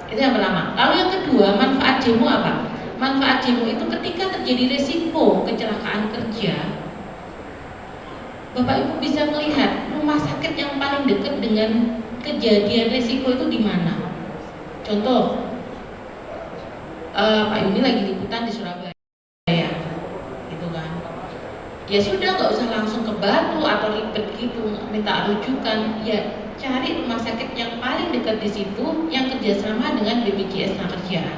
Itu yang pertama. Lalu yang kedua, manfaat JEMO apa? Manfaat JEMO itu ketika terjadi resiko kecelakaan kerja, Bapak Ibu bisa melihat rumah sakit yang paling dekat dengan kejadian resiko itu di mana. Contoh, Pak Yuni lagi liputan di Surabaya, gitu kan? Ya sudah, nggak usah langsung ke Batu atau ribet gitu, minta rujukan. Ya cari rumah sakit yang paling dekat di situ, yang kerjasama dengan BPJS Tenagarkerjaan.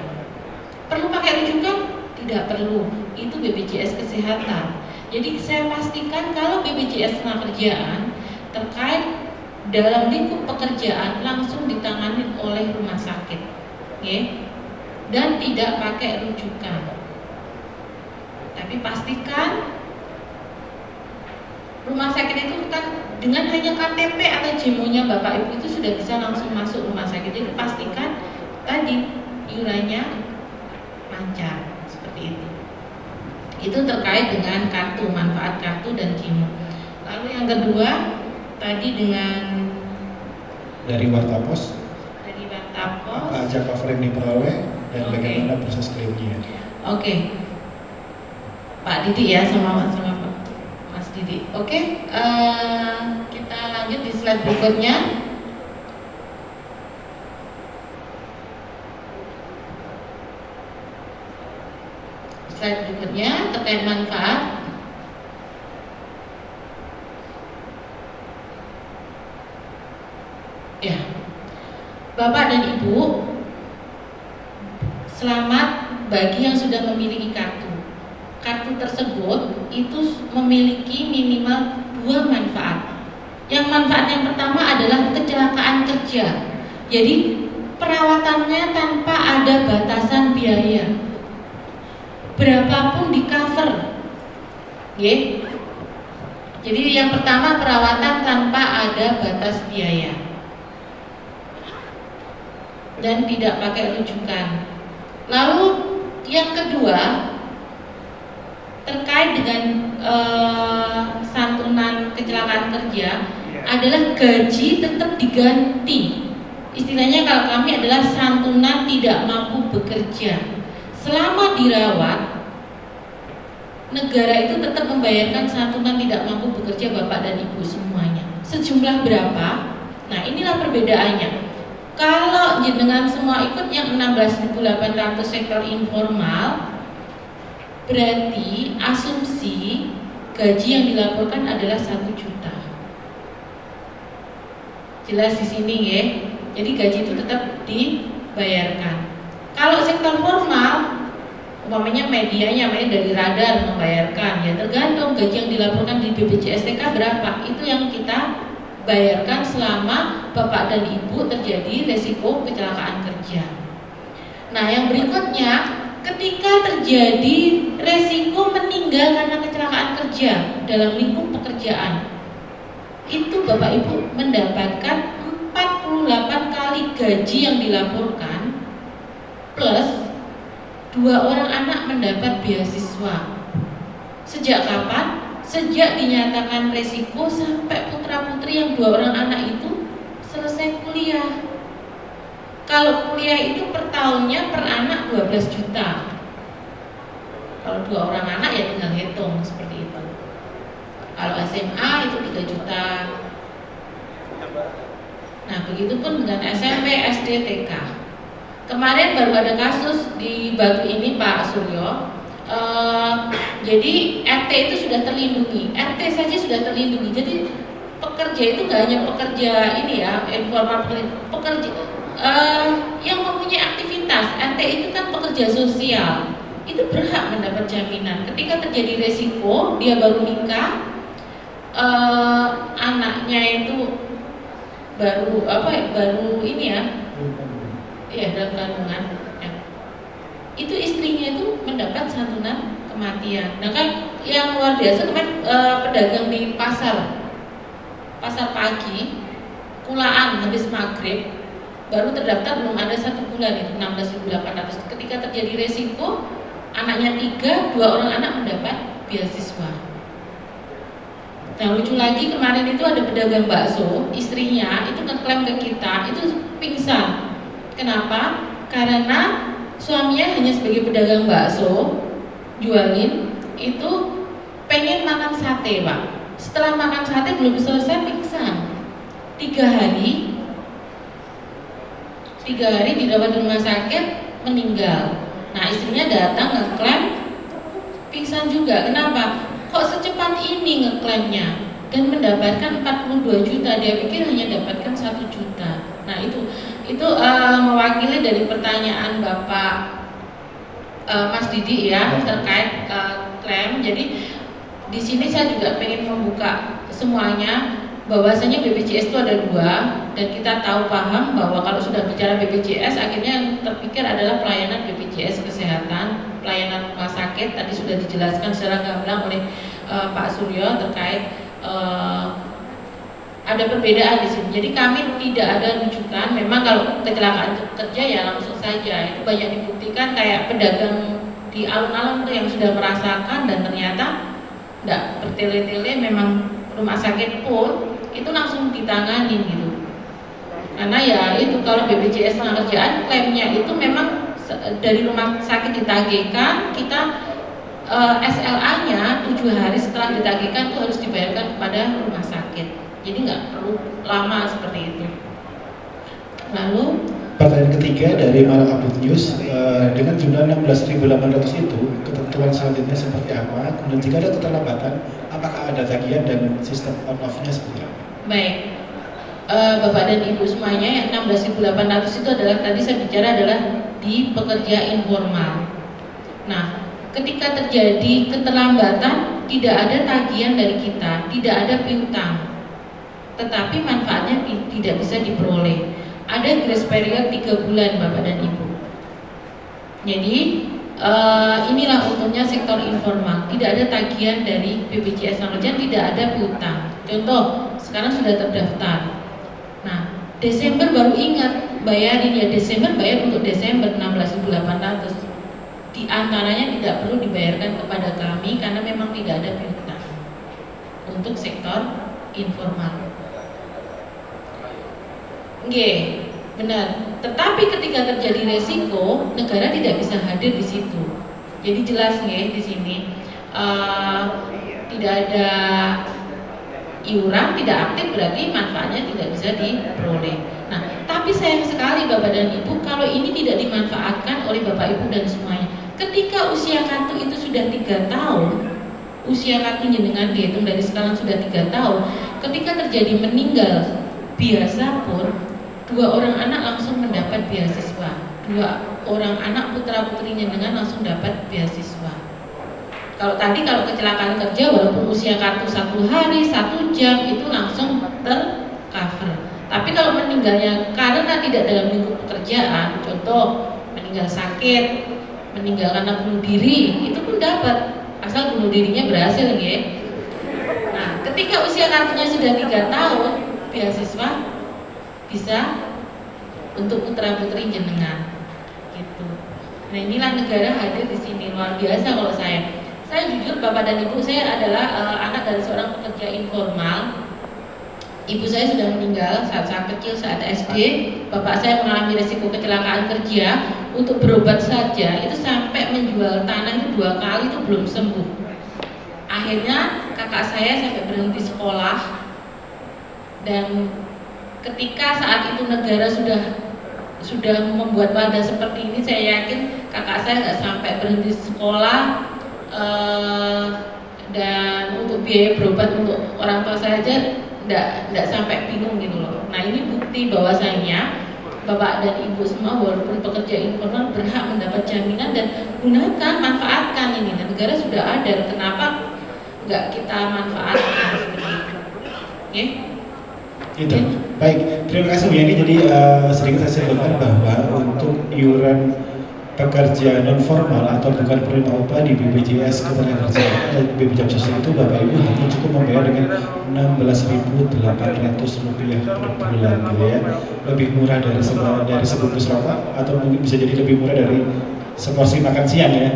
Perlu pakai rujukan? Tidak perlu. Itu BPJS Kesehatan. Jadi saya pastikan kalau BPJS Tenagarkerjaan terkait dalam lingkup pekerjaan langsung ditangani oleh rumah sakit, okay? Dan tidak pakai rujukan. Tapi pastikan rumah sakit itu kan dengan hanya KTP atau JEMO-nya Bapak Ibu itu sudah bisa langsung masuk rumah sakit. Jadi pastikan tadi iurannya lancar, seperti itu. Itu terkait dengan kartu, manfaat kartu dan JEMO. Lalu yang kedua tadi dengan Dari Wartapos, Wartapos, apa aja cover yang diperoleh dan Oke. bagaimana proses klaimnya. Oke, Pak Didi ya sama Mas Didi. Oke, kita lanjut di slide berikutnya. Slide berikutnya terkait manfaat. Ya, Bapak dan Ibu, selamat bagi yang sudah memiliki kartu. Kartu tersebut itu memiliki minimal 2 manfaat. Yang manfaat yang pertama adalah kecelakaan kerja. Jadi perawatannya tanpa ada batasan biaya. Berapapun di cover. Jadi yang pertama perawatan tanpa ada batas biaya. Dan tidak pakai rujukan. Lalu yang kedua terkait dengan santunan kecelakaan kerja adalah gaji tetap diganti. Istilahnya kalau kami adalah santunan tidak mampu bekerja. Selama dirawat, negara itu tetap membayarkan santunan tidak mampu bekerja Bapak dan Ibu semuanya. Sejumlah berapa? Nah, inilah perbedaannya. Kalau jenengan semua ikut yang 16.800 sektor informal, berarti asumsi gaji yang dilaporkan adalah 1 juta. Jelas di sini ya. Jadi gaji itu tetap dibayarkan. Kalau sektor formal, umpamanya medianya dari radar membayarkan, ya tergantung gaji yang dilaporkan di BPJS TK berapa. Itu yang kita bayarkan selama Bapak dan Ibu terjadi resiko kecelakaan kerja. Nah, yang berikutnya, ketika terjadi resiko meninggal karena kecelakaan kerja dalam lingkup pekerjaan, itu Bapak Ibu mendapatkan 48 kali gaji yang dilaporkan plus 2 orang anak mendapat beasiswa. Sejak kapan? Sejak dinyatakan resiko sampai putra-putri yang 2 orang anak itu selesai kuliah. Kalau kuliah itu per tahunnya per anak 12 juta. Kalau 2 orang anak ya tinggal hitung seperti itu. Kalau SMA itu 3 juta. Nah, begitupun dengan SMP, SD, TK. Kemarin baru ada kasus di Batu ini Pak Suryo. Jadi RT itu sudah terlindungi, RT saja sudah terlindungi. Jadi pekerja itu gak hanya pekerja ini ya, informal, pekerja yang mempunyai aktivitas. RT itu kan pekerja sosial, itu berhak mendapat jaminan. Ketika terjadi resiko, dia baru nikah, anaknya itu baru ini ya dalam kandungan. Itu istrinya itu mendapat santunan kematian. Nah kan yang luar biasa kemarin pedagang di pasar pagi Kulaan habis maghrib baru terdaftar belum ada 1 bulan itu 16.800. Ketika terjadi resiko anaknya 3, 2 orang anak mendapat beasiswa. Nah lucu lagi kemarin itu ada pedagang bakso, istrinya itu ngeklaim ke kita itu pingsan. Kenapa? Karena suaminya hanya sebagai pedagang bakso, jualin, itu pengen makan sate Pak. Setelah makan sate belum selesai pingsan. 3 hari dirawat di rumah sakit, meninggal. Nah istrinya datang ngeklaim pingsan juga. Kenapa? Kok secepat ini ngeklaimnya dan mendapatkan 42 juta, dia pikir hanya dapatkan 1 juta. Nah itu mewakili dari pertanyaan Bapak Mas Didi ya terkait klaim. Jadi di sini saya juga pengen membuka semuanya bahwasanya BPJS itu ada 2 dan kita tahu paham bahwa kalau sudah bicara BPJS akhirnya yang terpikir adalah pelayanan BPJS kesehatan, pelayanan rumah sakit. Tadi sudah dijelaskan secara gamblang oleh Pak Suryo terkait ada perbedaan di sini. Jadi kami tidak ada rujukan. Memang kalau kecelakaan kerja ya langsung saja. Itu banyak dibuktikan kayak pedagang di alun-alun tuh yang sudah merasakan dan ternyata tidak bertele-tele. Memang rumah sakit pun itu langsung ditangani gitu. Karena ya itu kalau BPJS Tenagakerjaan klaimnya itu memang dari rumah sakit ditagihkan, kita SLA-nya 7 hari setelah ditagihkan itu harus dibayarkan kepada rumah sakit. Jadi nggak perlu lama seperti itu. Lalu pertanyaan ketiga dari Malang Update News, dengan jumlah 16.800 itu ketentuan selanjutnya seperti apa? Kemudian jika ada keterlambatan, apakah ada tagihan dan sistem on-off-nya seperti apa? baik, Bapak dan Ibu semuanya, yang 16.800 itu adalah tadi saya bicara adalah di pekerja informal. Nah, ketika terjadi keterlambatan, tidak ada tagihan dari kita, tidak ada piutang, tetapi manfaatnya tidak bisa diperoleh. Ada grace period 3 bulan Bapak dan Ibu. Jadi inilah untungnya sektor informal, tidak ada tagihan dari BPJS Tenagakerjaan, tidak ada piutang. Contoh, sekarang sudah terdaftar. Nah, Desember baru ingat bayarin ya, Desember bayar untuk Desember 16.800. Di antaranya tidak perlu dibayarkan kepada kami karena memang tidak ada piutang untuk sektor informal. Oke, benar. Tetapi ketika terjadi resiko, negara tidak bisa hadir di situ. Jadi jelas ya di sini tidak ada iuran, tidak aktif berarti manfaatnya tidak bisa diperoleh. Nah, tapi sayang sekali Bapak dan Ibu kalau ini tidak dimanfaatkan oleh Bapak Ibu dan semuanya. Ketika usia kartu itu sudah 3 tahun, usia kartu jenengan dihitung dari sekarang sudah 3 tahun. Ketika terjadi meninggal biasa pun 2 orang anak langsung mendapat beasiswa. 2 orang anak putra putrinya dengan langsung dapat beasiswa. Kalau kecelakaan kerja walaupun usia kartu 1 hari, 1 jam itu langsung tercover. Tapi kalau meninggalnya karena tidak dalam lingkup pekerjaan, contoh meninggal sakit, meninggal karena bunuh diri, itu pun dapat asal bunuh dirinya berhasil ya. Nah, Ketika usia kartunya sudah 3 tahun, beasiswa bisa untuk putra putri jenengan gitu. Nah inilah negara hadir di sini, luar biasa kalau saya. Saya jujur, Bapak dan Ibu, saya adalah anak dari seorang pekerja informal. Ibu saya sudah meninggal saat saya kecil, saat SD. Bapak saya mengalami resiko kecelakaan kerja. Untuk berobat saja itu sampai menjual tanah itu 2 kali itu belum sembuh. Akhirnya kakak saya sampai berhenti sekolah. Dan ketika saat itu negara sudah membuat wadah seperti ini, saya yakin kakak saya nggak sampai berhenti sekolah. Dan untuk biaya berobat untuk orang tua saya aja tidak sampai bingung gitu loh. Nah ini bukti bahwasanya Bapak dan Ibu semua walaupun pekerja informal berhak mendapat jaminan dan gunakan, manfaatkan ini. Dan negara sudah ada, kenapa nggak kita manfaatkan seperti itu? Oke? Itu. Baik, terima kasih Bu Yani. Jadi sedikit saya sebutkan bahwa untuk iuran pekerja non formal atau bukan penerima upah di BPJS Ketenagakerjaan BPJS Sosial itu Bapak Ibu hanya cukup membayar dengan Rp16.800 per bulan gitu ya. Lebih murah dari sebungkus rokok atau mungkin bisa jadi lebih murah dari seporsi makan siang ya.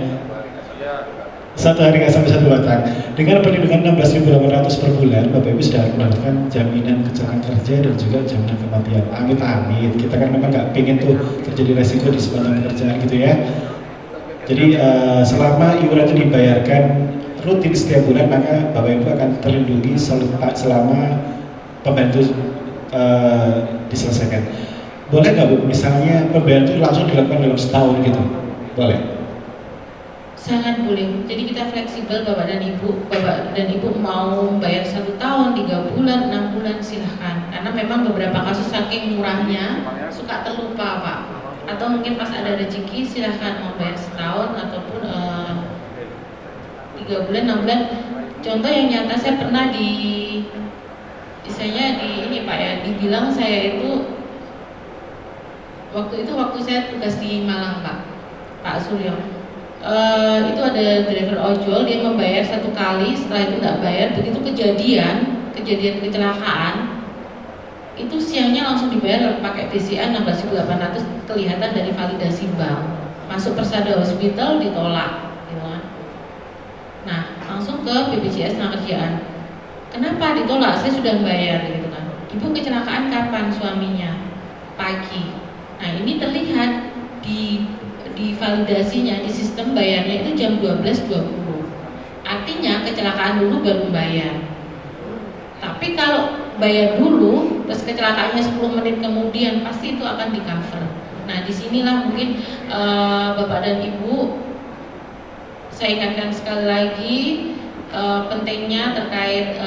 Satu hari nggak sampai 1 batang. Dengan perlindungan Rp16.800 per bulan, Bapak Ibu sudah mendapatkan jaminan kecelakaan kerja dan juga jaminan kematian. Amit-amit. Kita kan memang nggak pengen tuh terjadi resiko di sepanjang pekerjaan gitu ya. Jadi selama iuran itu dibayarkan rutin setiap bulan, maka Bapak Ibu akan terlindungi selama pembantu diselesaikan. Boleh nggak Bu? Misalnya pembayaran itu langsung dilakukan dalam setahun gitu, boleh? Sangat boleh. Jadi kita fleksibel Bapak dan Ibu mau bayar 1 tahun, 3 bulan, 6 bulan silahkan. Karena memang beberapa kasus saking murahnya suka terlupa Pak. Atau mungkin pas ada rezeki silahkan mau bayar setahun ataupun 3 bulan, 6 bulan. Contoh yang nyata saya pernah dibilang saya itu waktu saya tugas di Malang Pak Suryo. Itu ada driver ojol, dia membayar 1 kali, setelah itu nggak bayar. Begitu kejadian kecelakaan, itu siangnya langsung dibayar pakai BCA 16.800, kelihatan dari validasi bank. Masuk Persada Hospital ditolak, gitu kan. Nah, langsung ke BPJS Ketenagakerjaan. Kenapa ditolak? Saya sudah bayar, gitu kan. Ibu kecelakaan kapan? Suaminya pagi. Nah, ini terlihat di validasinya, di sistem bayarnya itu jam 12.20. Artinya kecelakaan dulu baru bayar. Tapi kalau bayar dulu terus kecelakaannya 10 menit kemudian, pasti itu akan di cover. Nah disinilah mungkin Bapak dan Ibu, saya ingatkan sekali lagi pentingnya terkait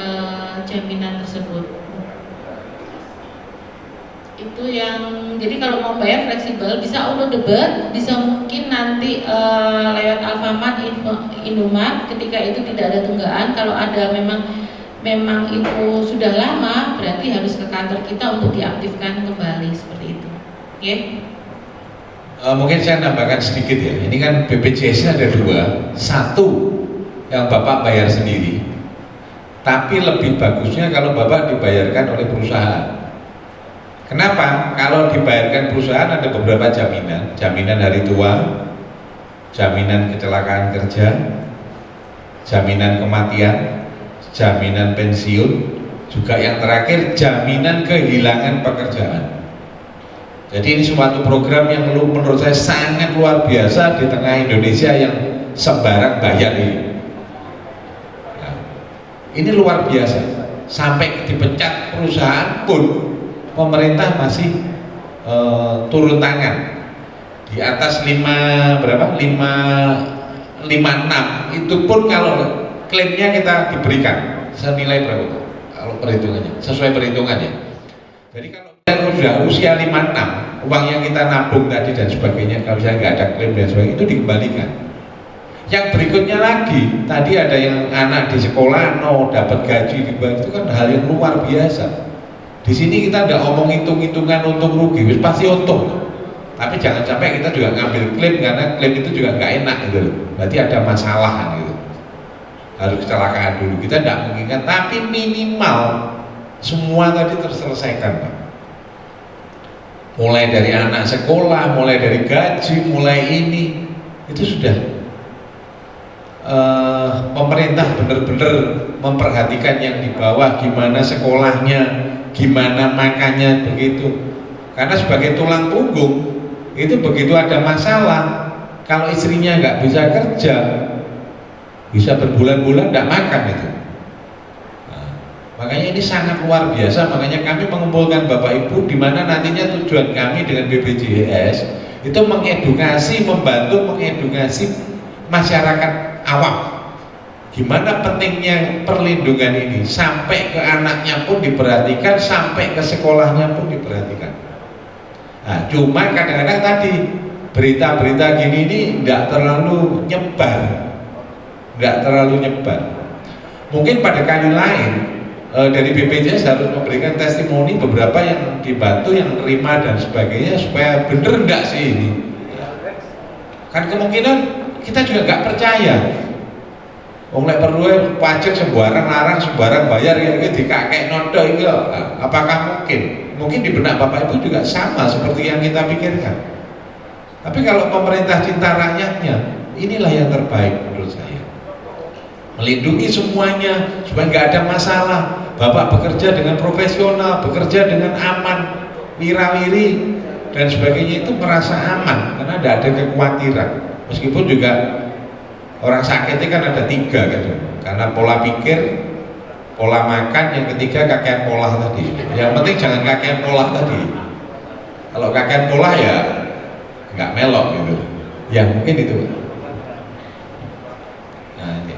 jaminan tersebut. Itu yang, jadi kalau mau bayar fleksibel, bisa auto debit, bisa mungkin nanti lewat Alfamart, Indomaret ketika itu tidak ada tunggaan. Kalau ada memang itu sudah lama, berarti harus ke kantor kita untuk diaktifkan kembali seperti itu. Oke? Mungkin saya nambahkan sedikit ya. Ini kan BPJS ada 2, 1 yang Bapak bayar sendiri, tapi lebih bagusnya kalau Bapak dibayarkan oleh perusahaan. Kenapa? Kalau dibayarkan perusahaan ada beberapa jaminan. Jaminan hari tua, jaminan kecelakaan kerja, jaminan kematian, jaminan pensiun, juga yang terakhir jaminan kehilangan pekerjaan. Jadi ini suatu program yang menurut saya sangat luar biasa di tengah Indonesia yang sembarang bayar ini. Nah, ini luar biasa. Sampai dipecat perusahaan pun pemerintah masih turun tangan. Di atas 5 berapa? 56 itu pun kalau klaimnya kita diberikan senilai berapa itu? Kalau perhitungannya sesuai perhitungannya. Jadi kalau kita sudah usia 56, uang yang kita nabung tadi dan sebagainya, kalau saya nggak ada klaim dan sebagainya, itu dikembalikan. Yang berikutnya lagi, tadi ada yang anak di sekolah dapat gaji dibayar, itu kan hal yang luar biasa. Di sini kita tidak ngomong hitung-hitungan untung rugi, pasti untung. Tapi jangan sampai kita juga ngambil klaim, karena klaim itu juga nggak enak gitu. Berarti ada masalah gitu. harus kecelakaan dulu, kita tidak menginginkan, tapi minimal semua tadi terselesaikan Pak. Mulai dari anak sekolah, mulai dari gaji, mulai ini, itu sudah pemerintah benar-benar memperhatikan yang di bawah, gimana sekolahnya, gimana makannya, begitu. Karena sebagai tulang punggung itu begitu ada masalah, kalau istrinya nggak bisa kerja, bisa berbulan-bulan nggak makan itu. Nah, makanya ini sangat luar biasa. Makanya kami mengumpulkan Bapak Ibu, di mana nantinya tujuan kami dengan BPJS itu mengedukasi, membantu mengedukasi masyarakat awam. Gimana pentingnya perlindungan ini, sampai ke anaknya pun diperhatikan, sampai ke sekolahnya pun diperhatikan. Nah, cuma kadang-kadang tadi berita-berita gini ini nggak terlalu nyebar, Mungkin pada kali lain dari BPJS harus memberikan testimoni beberapa yang dibantu, yang terima dan sebagainya, supaya bener nggak sih ini. Kan kemungkinan kita juga nggak percaya. Wong lek perlu pajak sembarang larang, sembarang bayar ya iki dikakek nondo iki. Apakah mungkin? Mungkin di benak Bapak Ibu juga sama seperti yang kita pikirkan. Tapi kalau pemerintah cinta rakyatnya, inilah yang terbaik menurut saya. Melindungi semuanya supaya nggak ada masalah. Bapak bekerja dengan profesional, bekerja dengan aman, wirawiri dan sebagainya, itu merasa aman karena tidak ada kekhawatiran. Meskipun juga orang sakit itu kan ada 3 gitu, karena pola pikir, pola makan, yang ketiga kakean pola tadi. Yang penting jangan kakean pola tadi. Kalau kakean pola ya nggak melok gitu. Ya mungkin itu. Nah, ini.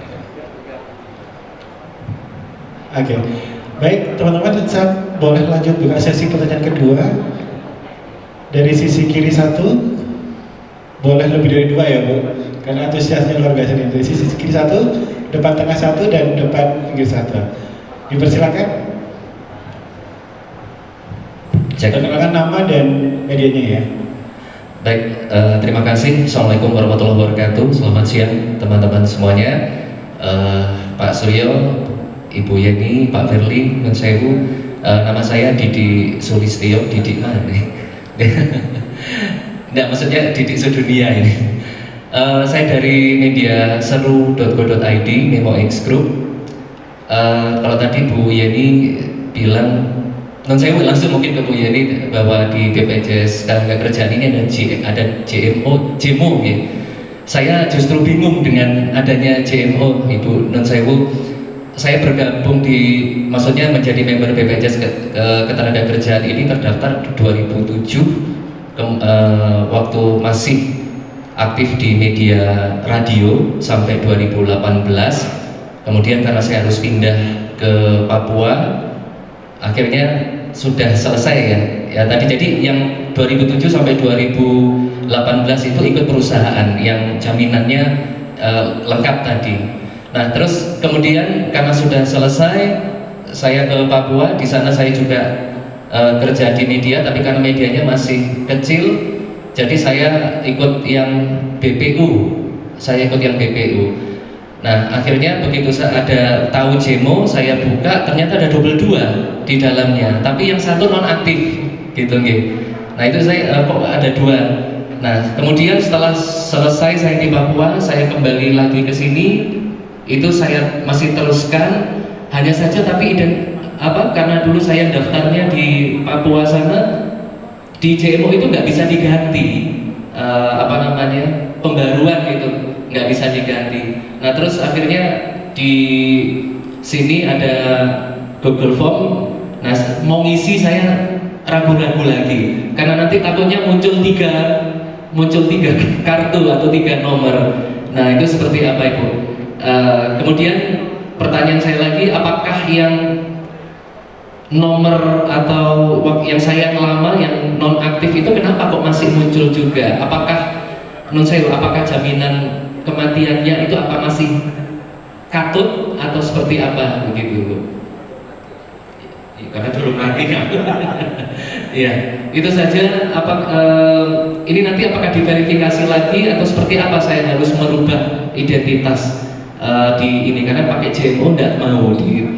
Oke, baik teman-teman, saya boleh lanjut buka sesi pertanyaan kedua. Dari sisi kiri 1, boleh lebih dari 2 ya Bu, karena antusiasnya luar biasa nih. Dari sisi kiri 1, depan tengah 1, dan depan pinggir 1. Dipersilakan. Perkenalkan nama dan medianya ya. Baik, terima kasih. Assalamualaikum warahmatullahi wabarakatuh. Selamat siang teman-teman semuanya. Pak Suryo, Ibu Yeni, Pak Firly, Nun Sewu. Nama saya Didi Sulistyo. Didi mana nih? Nggak, maksudnya Didi Sedunia ini. Saya dari media seru.co.id, Memo X Group. Kalau tadi Bu Yeni bilang, non saya langsung mungkin ke Bu Yeni bahwa di BPJS Ketenagakerjaan ini ada JMO ya. Saya justru bingung dengan adanya JMO, Ibu Non Sewu. Saya bergabung maksudnya menjadi member BPJS Ketenagakerjaan ini terdaftar 2007 waktu masih aktif di media radio sampai 2018. Kemudian karena saya harus pindah ke Papua, akhirnya sudah selesai ya tadi. Jadi yang 2007 sampai 2018 itu ikut perusahaan yang jaminannya lengkap tadi. Nah terus kemudian karena sudah selesai, saya ke Papua. Di sana saya juga kerja di media, tapi karena medianya masih kecil, jadi saya ikut yang BPU. Nah akhirnya begitu ada tahu JMO, saya buka, ternyata ada double 2 di dalamnya, tapi yang satu non aktif gitu nggih. Nah itu saya kok ada 2. Nah kemudian setelah selesai saya di Papua, saya kembali lagi ke sini. Itu saya masih teruskan, hanya saja tapi karena dulu saya daftarnya di Papua sana, di JMO itu nggak bisa diganti pembaruan gitu, nggak bisa diganti. Nah terus akhirnya di sini ada Google Form. Nah mau ngisi saya ragu-ragu lagi karena nanti takutnya muncul tiga kartu atau 3 nomor. Nah itu seperti apa Ibu? Kemudian pertanyaan saya lagi, apakah yang nomor atau yang saya lama yang non aktif itu kenapa kok masih muncul juga? Apakah apakah jaminan kematiannya itu apa masih katut atau seperti apa begitu? Karena belum mati kan. Ya, itu saja. Ini nanti apakah diverifikasi lagi atau seperti apa saya harus merubah identitas di ini karena pakai JMO tidak mau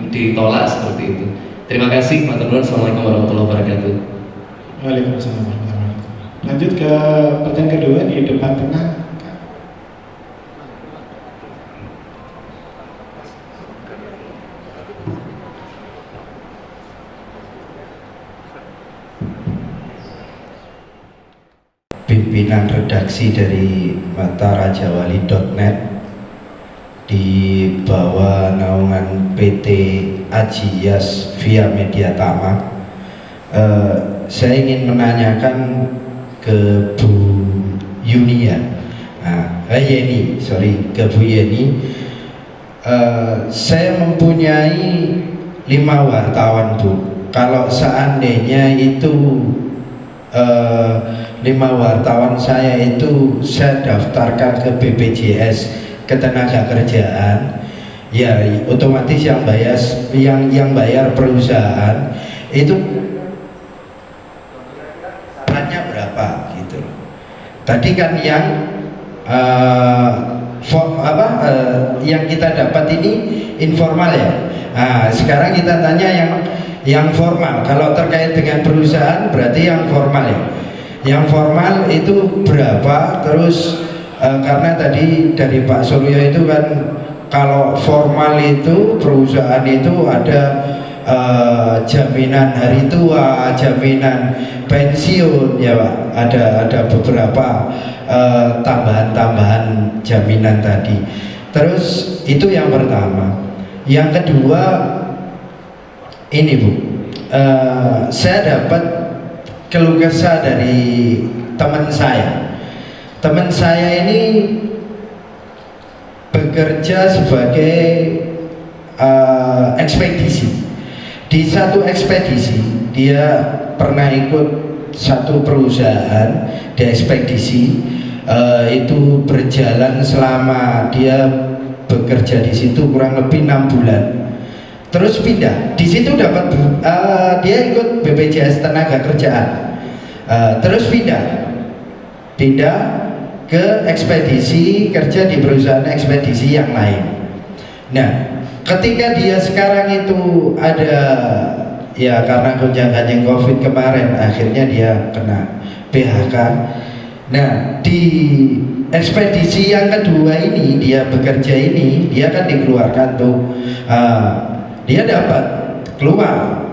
ditolak seperti itu. Terima kasih, matur nuwun. Assalamualaikum warahmatullahi wabarakatuh. Waalaikumsalam warahmatullahi wabarakatuh. Lanjut ke pertanyaan kedua di depan tengah. Pimpinan redaksi dari matarajawali.net di bawah naungan PT Ajiyas via Media Tama. Saya ingin menanyakan ke Bu Yuni ya, ke Bu Yeni. Saya mempunyai 5 wartawan Bu. Kalau seandainya itu 5 wartawan saya itu saya daftarkan ke BPJS Ketenagakerjaan, ya otomatis yang bayar perusahaan itu rannya berapa gitu. Tadi kan yang yang kita dapat ini informal ya. Nah, sekarang kita tanya yang formal. Kalau terkait dengan perusahaan berarti yang formal ya. Yang formal itu berapa? Terus karena tadi dari Pak Suryo itu kan kalau formal itu perusahaan itu ada jaminan hari tua, jaminan pensiun ya Pak. Ada beberapa tambahan jaminan tadi. Terus itu yang pertama. Yang kedua ini Bu, saya dapat keluh kesah dari teman saya. Teman saya ini bekerja sebagai ekspedisi. Di satu ekspedisi dia pernah ikut satu perusahaan di ekspedisi, itu berjalan selama dia bekerja di situ kurang lebih 6 bulan. Terus pindah, di situ dapat dia ikut BPJS Tenaga-Kerjaan, terus pindah ke ekspedisi, kerja di perusahaan ekspedisi yang lain. Nah, ketika dia sekarang itu ada ya karena gonjang-ganjing COVID kemarin, akhirnya dia kena PHK. Nah, di ekspedisi yang kedua ini dia bekerja ini, dia kan dikeluarkan tuh. Dia dapat keluar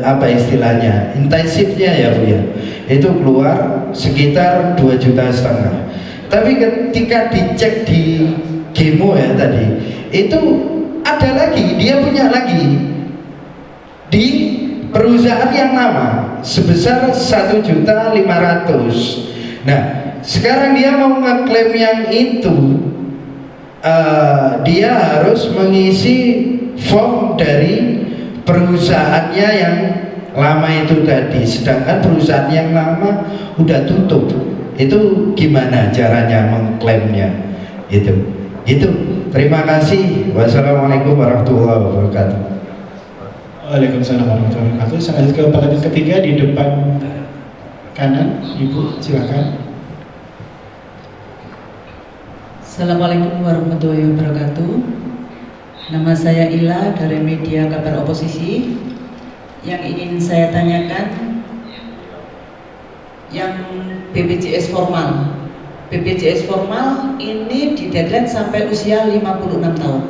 apa istilahnya intensifnya ya Bu ya, itu keluar sekitar 2,5 juta. Tapi ketika dicek di Gemo ya tadi, itu ada lagi, dia punya lagi di perusahaan yang lama sebesar 1,5 juta. Nah sekarang dia mau ngeklaim yang itu, dia harus mengisi form dari perusahaannya yang lama itu tadi, sedangkan perusahaan yang lama udah tutup. Itu gimana caranya mengklaimnya? Itu terima kasih. Wassalamualaikum warahmatullahi wabarakatuh. Waalaikumsalam warahmatullahi wabarakatuh. Selanjutnya ke pertanyaan ketiga di depan kanan, Ibu silakan. Assalamualaikum warahmatullahi wabarakatuh. Nama saya Ila dari media Kabar Oposisi. Yang ingin saya tanyakan, yang BPJS formal. BPJS formal ini di deadline sampai usia 56 tahun.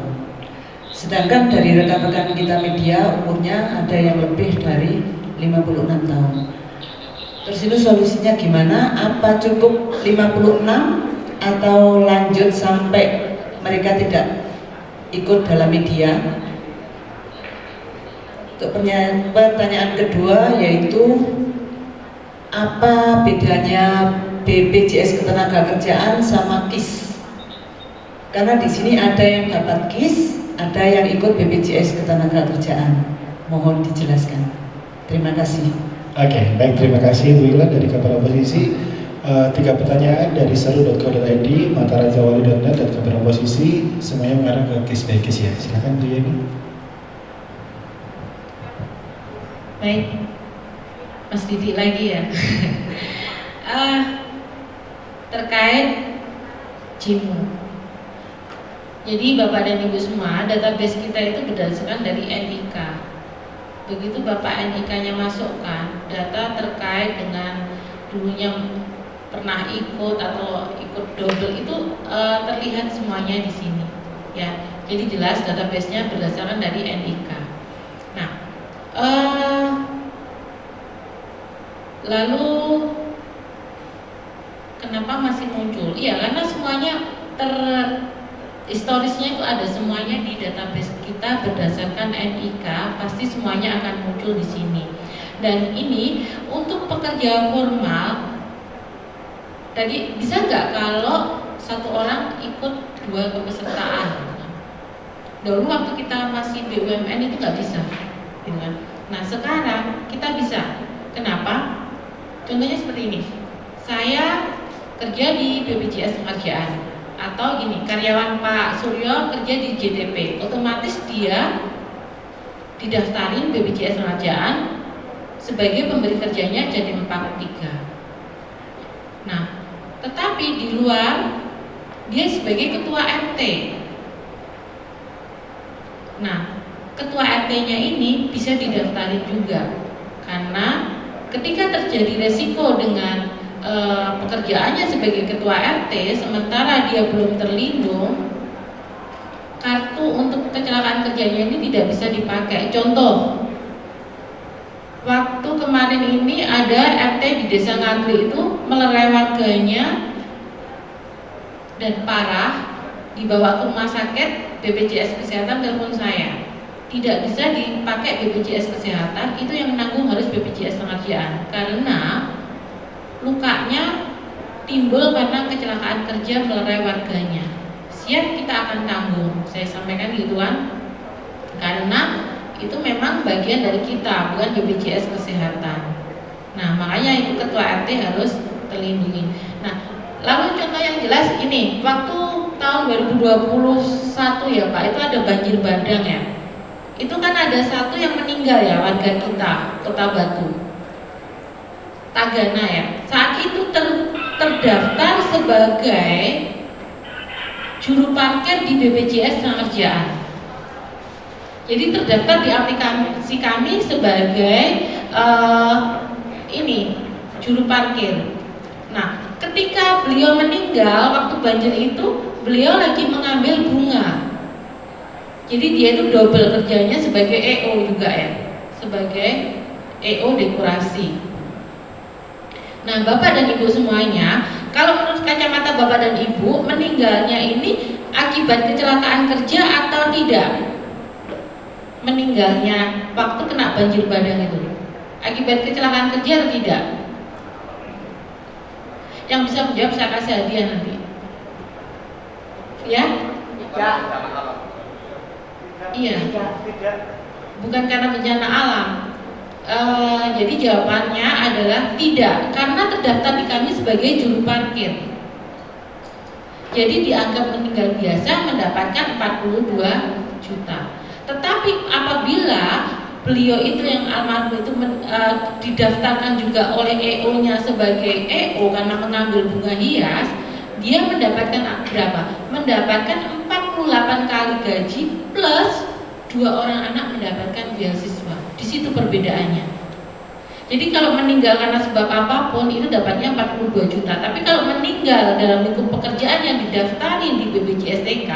Sedangkan dari rekan-rekan kita media umurnya ada yang lebih dari 56 tahun. Terus itu solusinya gimana? Apa cukup 56 atau lanjut sampai mereka tidak ikut dalam media? Untuk pertanyaan kedua yaitu apa bedanya BPJS Ketenagakerjaan sama KIS? Karena di sini ada yang dapat KIS, ada yang ikut BPJS Ketenagakerjaan. Mohon dijelaskan. Terima kasih. Oke, baik, terima kasih Bu Ila dari Kabar Oposisi. 3 pertanyaan dari seru.co.id, matarajawali.net dan Kabar Oposisi, semuanya mengarah ke KIS by KIS ya. Silakan Bu Yeni. Baik, Mas Didi lagi ya. Terkait JIMO. Jadi Bapak dan Ibu semua, database kita itu berdasarkan dari NIK. Begitu Bapak NIK-nya masukkan, data terkait dengan dulunya pernah ikut atau ikut double itu terlihat semuanya di sini. Ya, jadi jelas database-nya berdasarkan dari NIK. Nah, lalu kenapa masih muncul? Iya, karena semuanya historisnya itu ada semuanya di database kita berdasarkan NIK, pasti semuanya akan muncul di sini. Dan ini untuk pekerja formal, tadi bisa nggak kalau satu orang ikut 2 kepesertaan? Dulu waktu kita masih BUMN itu nggak bisa, gitu kan? Nah sekarang kita bisa. Kenapa? Contohnya seperti ini. Saya kerja di BPJS Pengerjaan, atau gini, karyawan Pak Suryo kerja di JTP, otomatis dia didaftarin BPJS Pengerjaan sebagai pemberi kerjanya jadi 43. Nah, tetapi di luar dia sebagai ketua RT. Nah, ketua RT-nya ini bisa didaftarin juga, karena ketika terjadi resiko dengan pekerjaannya sebagai ketua RT, sementara dia belum terlindung, kartu untuk kecelakaan kerjanya ini tidak bisa dipakai. Contoh, waktu kemarin ini ada RT di Desa Ngagri itu melerai warganya dan parah, dibawa ke rumah sakit, BPJS Kesehatan telepon saya, tidak bisa dipakai BPJS Kesehatan, itu yang menanggung harus BPJS Pengerjaan, karena lukanya timbul karena kecelakaan kerja melerai warganya. Siap, kita akan tanggung. Saya sampaikan gitu kan, karena itu memang bagian dari kita, bukan BPJS Kesehatan. Nah makanya itu ketua RT harus terlindungi. Nah lalu contoh yang jelas ini, waktu tahun 2021 ya Pak, itu ada banjir bandang ya. Itu kan ada satu yang meninggal ya, warga kita Kota Batu, Tagana ya. Saat itu terdaftar sebagai juru parkir di BPJS Pengerjaan. Jadi terdaftar di aplikasi kami sebagai ini juru parkir. Nah, ketika beliau meninggal waktu banjir itu, beliau lagi mengambil bunga. Jadi dia itu double kerjanya sebagai EO juga ya, sebagai EO dekorasi. Nah, Bapak dan Ibu semuanya, kalau menurut kacamata Bapak dan Ibu, meninggalnya ini akibat kecelakaan kerja atau tidak? Meninggalnya waktu kena banjir bandang itu akibat kecelakaan kerja atau tidak? Yang bisa menjawab saya kasih hadiah nanti. Ya? Iya. Bukan karena bencana alam. Jadi jawabannya adalah tidak, karena terdaftar di kami sebagai juru parkir. Jadi dianggap meninggal biasa, mendapatkan 42 juta. Tetapi apabila beliau itu yang almarhum itu didaftarkan juga oleh EO-nya sebagai EO karena mengambil bunga hias, dia mendapatkan berapa? Mendapatkan 48 kali gaji plus 2 orang anak mendapatkan beasiswa. Di situ perbedaannya. Jadi kalau meninggal karena sebab apapun itu dapatnya 42 juta. Tapi kalau meninggal dalam lingkup pekerjaan yang didaftarin di BPJS TK,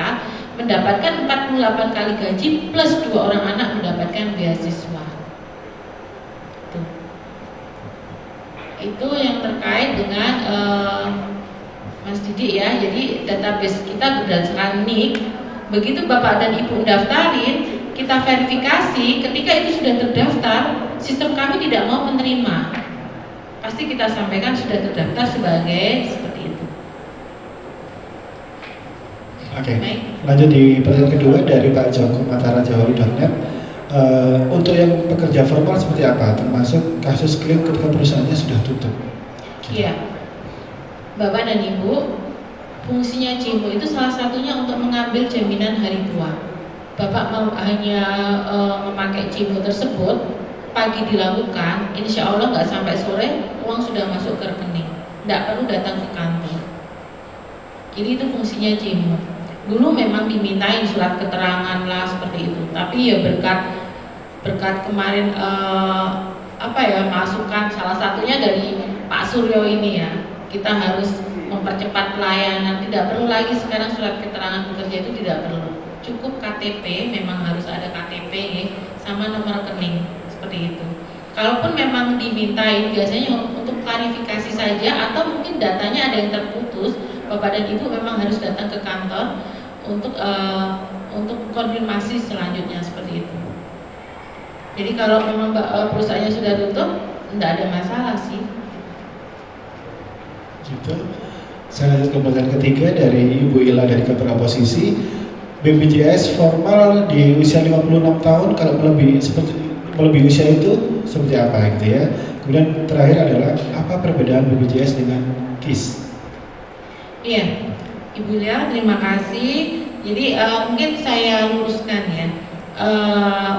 mendapatkan 48 kali gaji plus 2 orang anak mendapatkan beasiswa. Itu yang terkait dengan Mas Didi ya. Jadi database kita berdasarkan NIK. Begitu Bapak dan Ibu daftarin, kita verifikasi, ketika itu sudah terdaftar, sistem kami tidak mau menerima. Pasti kita sampaikan sudah terdaftar sebagai seperti itu. Oke, lanjut di pertanyaan kedua dari Pak Joko Matara.Jawawi.net. Untuk yang pekerja formal seperti apa? Termasuk kasus klaim ketika perusahaannya sudah tutup. Iya, Bapak dan Ibu, fungsinya JIMO itu salah satunya untuk mengambil jaminan hari tua. Bapak mau hanya memakai JIMO tersebut, pagi dilakukan, insya Allah nggak sampai sore uang sudah masuk ke rekening, nggak perlu datang ke kantor. Jadi itu fungsinya JIMO. Dulu memang dimintain surat keterangan lah seperti itu, tapi ya berkat kemarin masukan salah satunya dari Pak Suryo ini ya, kita harus mempercepat pelayanan, tidak perlu lagi sekarang surat keterangan bekerja itu tidak perlu, cukup KTP, memang harus ada KTP ya, sama nomor rekening seperti itu. Kalaupun memang dimintai biasanya untuk klarifikasi saja atau mungkin datanya ada yang terputus, Bapak dan Ibu memang harus datang ke kantor untuk konfirmasi selanjutnya seperti itu. Jadi kalau memang perusahaannya sudah tutup, tidak ada masalah sih. Gitu. Saya lanjut ke pertanyaan ketiga dari Ibu Ila dari kantor oposisi. BPJS formal di usia 56 tahun kalau melebihi usia itu seperti apa gitu ya. Kemudian terakhir adalah apa perbedaan BPJS dengan KIS? Iya, Ibu Lia, terima kasih. Jadi mungkin saya luruskan ya.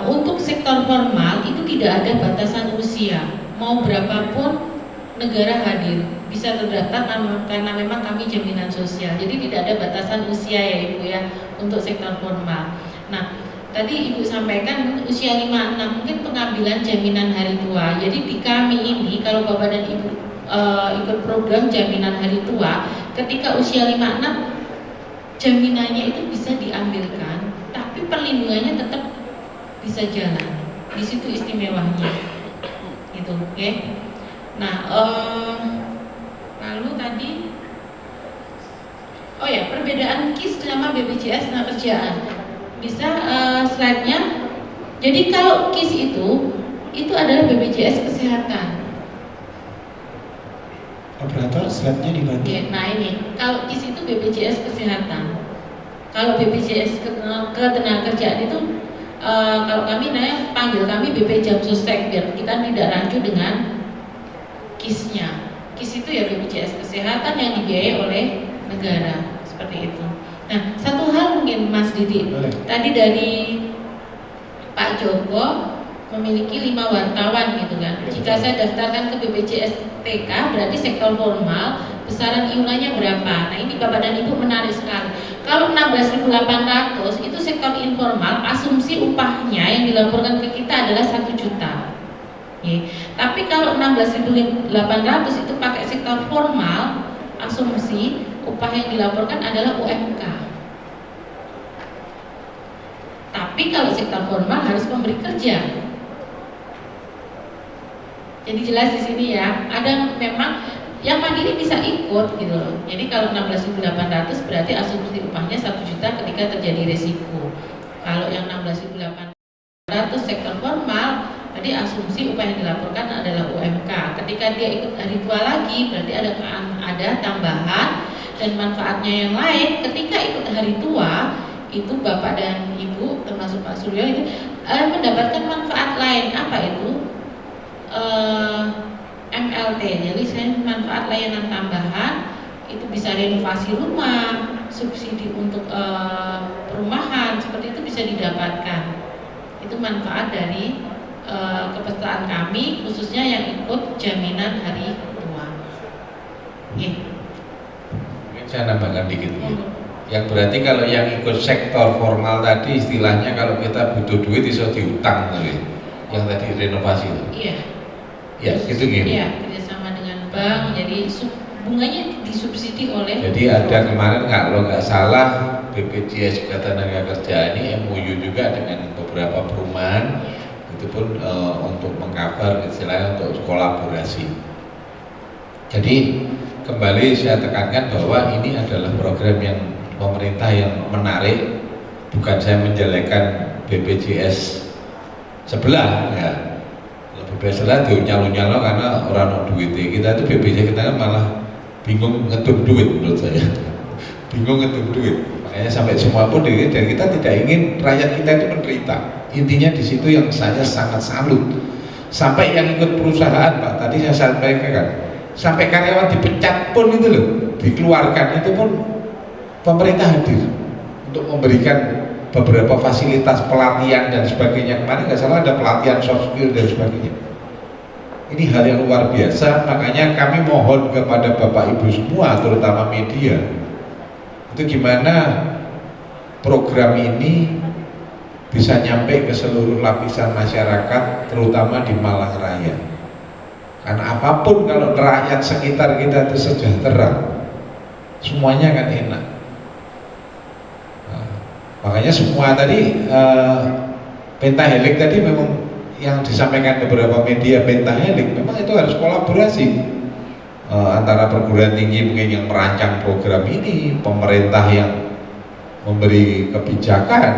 Untuk sektor formal itu tidak ada batasan usia. Mau berapapun negara hadir, bisa terdaftar karena memang kami jaminan sosial. Jadi tidak ada batasan usia ya Ibu ya untuk sektor formal. Nah, tadi Ibu sampaikan usia 56 mungkin pengambilan jaminan hari tua. Jadi di kami ini kalau Bapak dan Ibu ikut program jaminan hari tua, ketika usia 56 jaminannya itu bisa diambilkan, tapi perlindungannya tetap bisa jalan. Di situ istimewanya. Gitu, oke. Nah, lalu tadi perbedaan KIS sama BPJS tenaga kerjaan. Bisa slide-nya. Jadi kalau KIS itu adalah BPJS kesehatan. Operator slide-nya dibantu. Oke, nah ini kalau KIS itu BPJS kesehatan. Kalau BPJS ketenagakerjaan itu kalau kami panggil kami BP Jamsostek biar kita tidak rancu dengan KIS-nya. KIS itu ya BPJS kesehatan yang dibiayai oleh negara seperti itu. Nah, satu hal mungkin Mas Didi, tadi dari Pak Joko memiliki 5 wartawan gitu kan. Jika saya daftarkan ke BPJS TK berarti sektor formal, besaran iurannya berapa? Nah, ini Bapak dan Ibu menarik sekali. Kalau 16.800 itu sektor informal, asumsi upahnya yang dilaporkan ke kita adalah 1 juta. Tapi kalau 16.800 itu pakai sektor formal, asumsi upah yang dilaporkan adalah UMK. Tapi kalau sektor formal harus pemberi kerja. Jadi jelas di sini ya, ada memang yang mandiri bisa ikut gitu loh. Jadi kalau 16.800 berarti asumsi upahnya 1 juta ketika terjadi resiko. Kalau yang 16.800 sektor formal, tadi asumsi upah yang dilaporkan adalah UMK. Ketika dia ikut hari tua lagi, berarti ada tambahan dan manfaatnya yang lain. Ketika ikut hari tua, itu Bapak dan Ibu termasuk Pak Suryo itu mendapatkan manfaat lain. Apa itu? MLT, jadi saya manfaat layanan tambahan itu bisa renovasi rumah, subsidi untuk perumahan, seperti itu bisa didapatkan. Itu manfaat dari kepesertaan kami, khususnya yang ikut jaminan hari tua. Mungkin saya nambahkan dikit. Yang berarti kalau yang ikut sektor formal tadi istilahnya kalau kita butuh duit bisa diutang tuh, yang tadi renovasi itu. Iya. Ya, gitu gitu. Iya, kerjasama dengan bank, jadi bunganya disubsidi oleh. Jadi ada kemarin kalau nggak salah BPJS Ketenagakerjaan ini MOU juga dengan beberapa perumahan, itu pun untuk mengcover istilahnya untuk kolaborasi. Jadi kembali saya tekankan bahwa ini adalah program yang pemerintah yang menarik, bukan saya menjelekkan BPJS sebelah ya. BPJS sebelah diunyal-unyal karena orang duit kita itu BPJS kita malah bingung ngedup duit menurut saya. Bingung ngedup duit. Makanya sampai semua pun dan kita tidak ingin rakyat kita itu menderita. Intinya di situ yang saya sangat salut. Sampai yang ikut perusahaan Pak, tadi saya sampaikan, sampai karyawan dipecat pun itu loh, dikeluarkan itu pun pemerintah hadir untuk memberikan beberapa fasilitas pelatihan dan sebagainya. Kemarin nggak salah ada pelatihan soft skill dan sebagainya. Ini hal yang luar biasa, makanya kami mohon kepada Bapak Ibu semua, terutama media, itu gimana program ini bisa nyampe ke seluruh lapisan masyarakat, terutama di Malang Raya. Karena apapun kalau rakyat sekitar kita itu sejahtera, semuanya akan enak. Nah, makanya semua tadi pentahelik tadi memang yang disampaikan beberapa media pentahelik memang itu harus kolaborasi antara perguruan tinggi mungkin yang merancang program ini, pemerintah yang memberi kebijakan,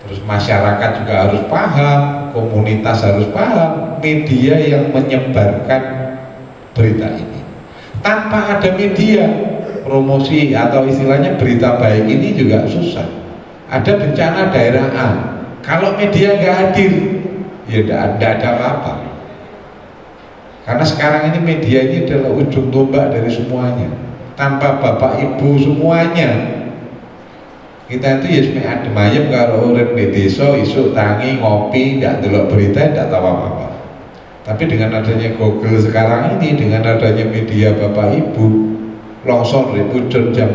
terus masyarakat juga harus paham, komunitas harus paham, media yang menyebarkan berita ini. Tanpa ada media, promosi atau istilahnya berita baik ini juga susah. Ada bencana daerah A, kalau media nggak hadir, ya tidak ada apa-apa. Karena sekarang ini media ini adalah ujung tombak dari semuanya. Tanpa bapak ibu semuanya, kita itu ya sebenarnya adem ayem kalau urip di desa isuk tangi ngopi nggak delok berita nggak tahu apa-apa. Tapi dengan adanya Google sekarang ini, dengan adanya media bapak ibu, longsor di Pucun jam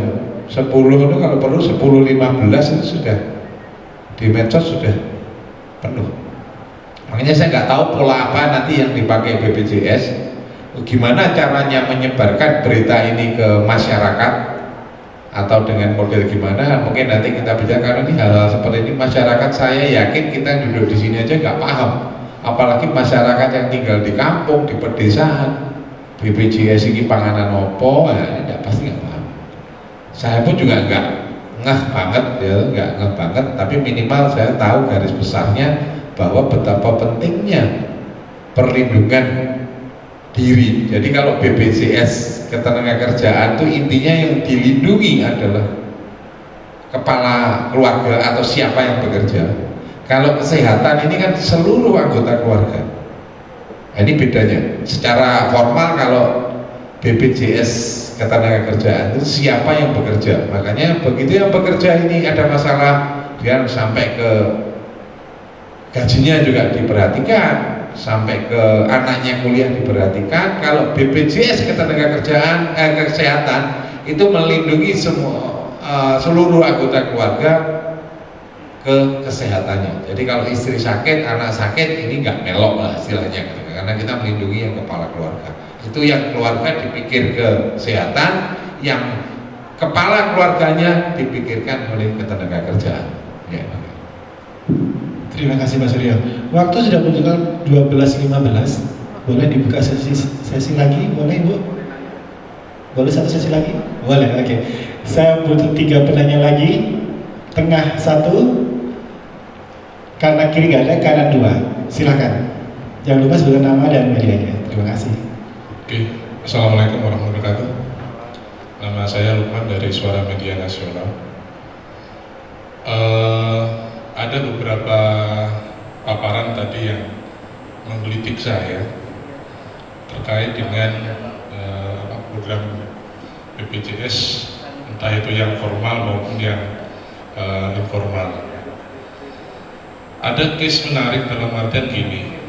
10 itu kalau perlu 10.15 itu sudah di medsos sudah penuh. Makanya saya nggak tahu pola apa nanti yang dipakai BPJS, gimana caranya menyebarkan berita ini ke masyarakat, atau dengan model gimana, mungkin nanti kita bicara. Karena ini hal-hal seperti ini masyarakat, saya yakin kita duduk di sini aja nggak paham, apalagi masyarakat yang tinggal di kampung, di pedesaan. BPJS ini panganan opo, ya tidak pasti nggak paham. Saya pun juga nggak ngeh banget, ya nggak ngeh banget, tapi minimal saya tahu garis besarnya bahwa betapa pentingnya perlindungan diri. Jadi kalau BPJS ketenagakerjaan itu intinya yang dilindungi adalah kepala keluarga atau siapa yang bekerja. Kalau kesehatan ini kan seluruh anggota keluarga. Nah, ini bedanya. Secara formal kalau BPJS ketenagakerjaan itu siapa yang bekerja. Makanya begitu yang bekerja ini ada masalah, dia sampai ke gajinya juga diperhatikan, sampai ke anaknya kuliah diperhatikan. Kalau BPJS ketenagakerjaan kesehatan itu melindungi semua seluruh anggota keluarga ke kesehatannya. Jadi kalau istri sakit, anak sakit, ini nggak melok lah istilahnya, karena kita melindungi yang kepala keluarga. Itu yang keluarga dipikir kesehatan, yang kepala keluarganya dipikirkan oleh ketenagakerjaan. Ya. Terima kasih Mas Suryo. Waktu sudah menunjukkan 12.15. Boleh dibuka sesi lagi? Boleh Bu? Boleh satu sesi lagi? Boleh, oke. Saya butuh 3 penanya lagi. Tengah 1, kanan kiri nggak ada, kanan 2. Silakan. Jangan lupa sebutkan nama dan medianya. Terima kasih. Oke. Assalamualaikum warahmatullahi wabarakatuh. Nama saya Lukman dari Suara Media Nasional. Ada beberapa paparan tadi yang menggelitik saya terkait dengan program BPJS, entah itu yang formal maupun yang informal. Ada case menarik dalam artian gini,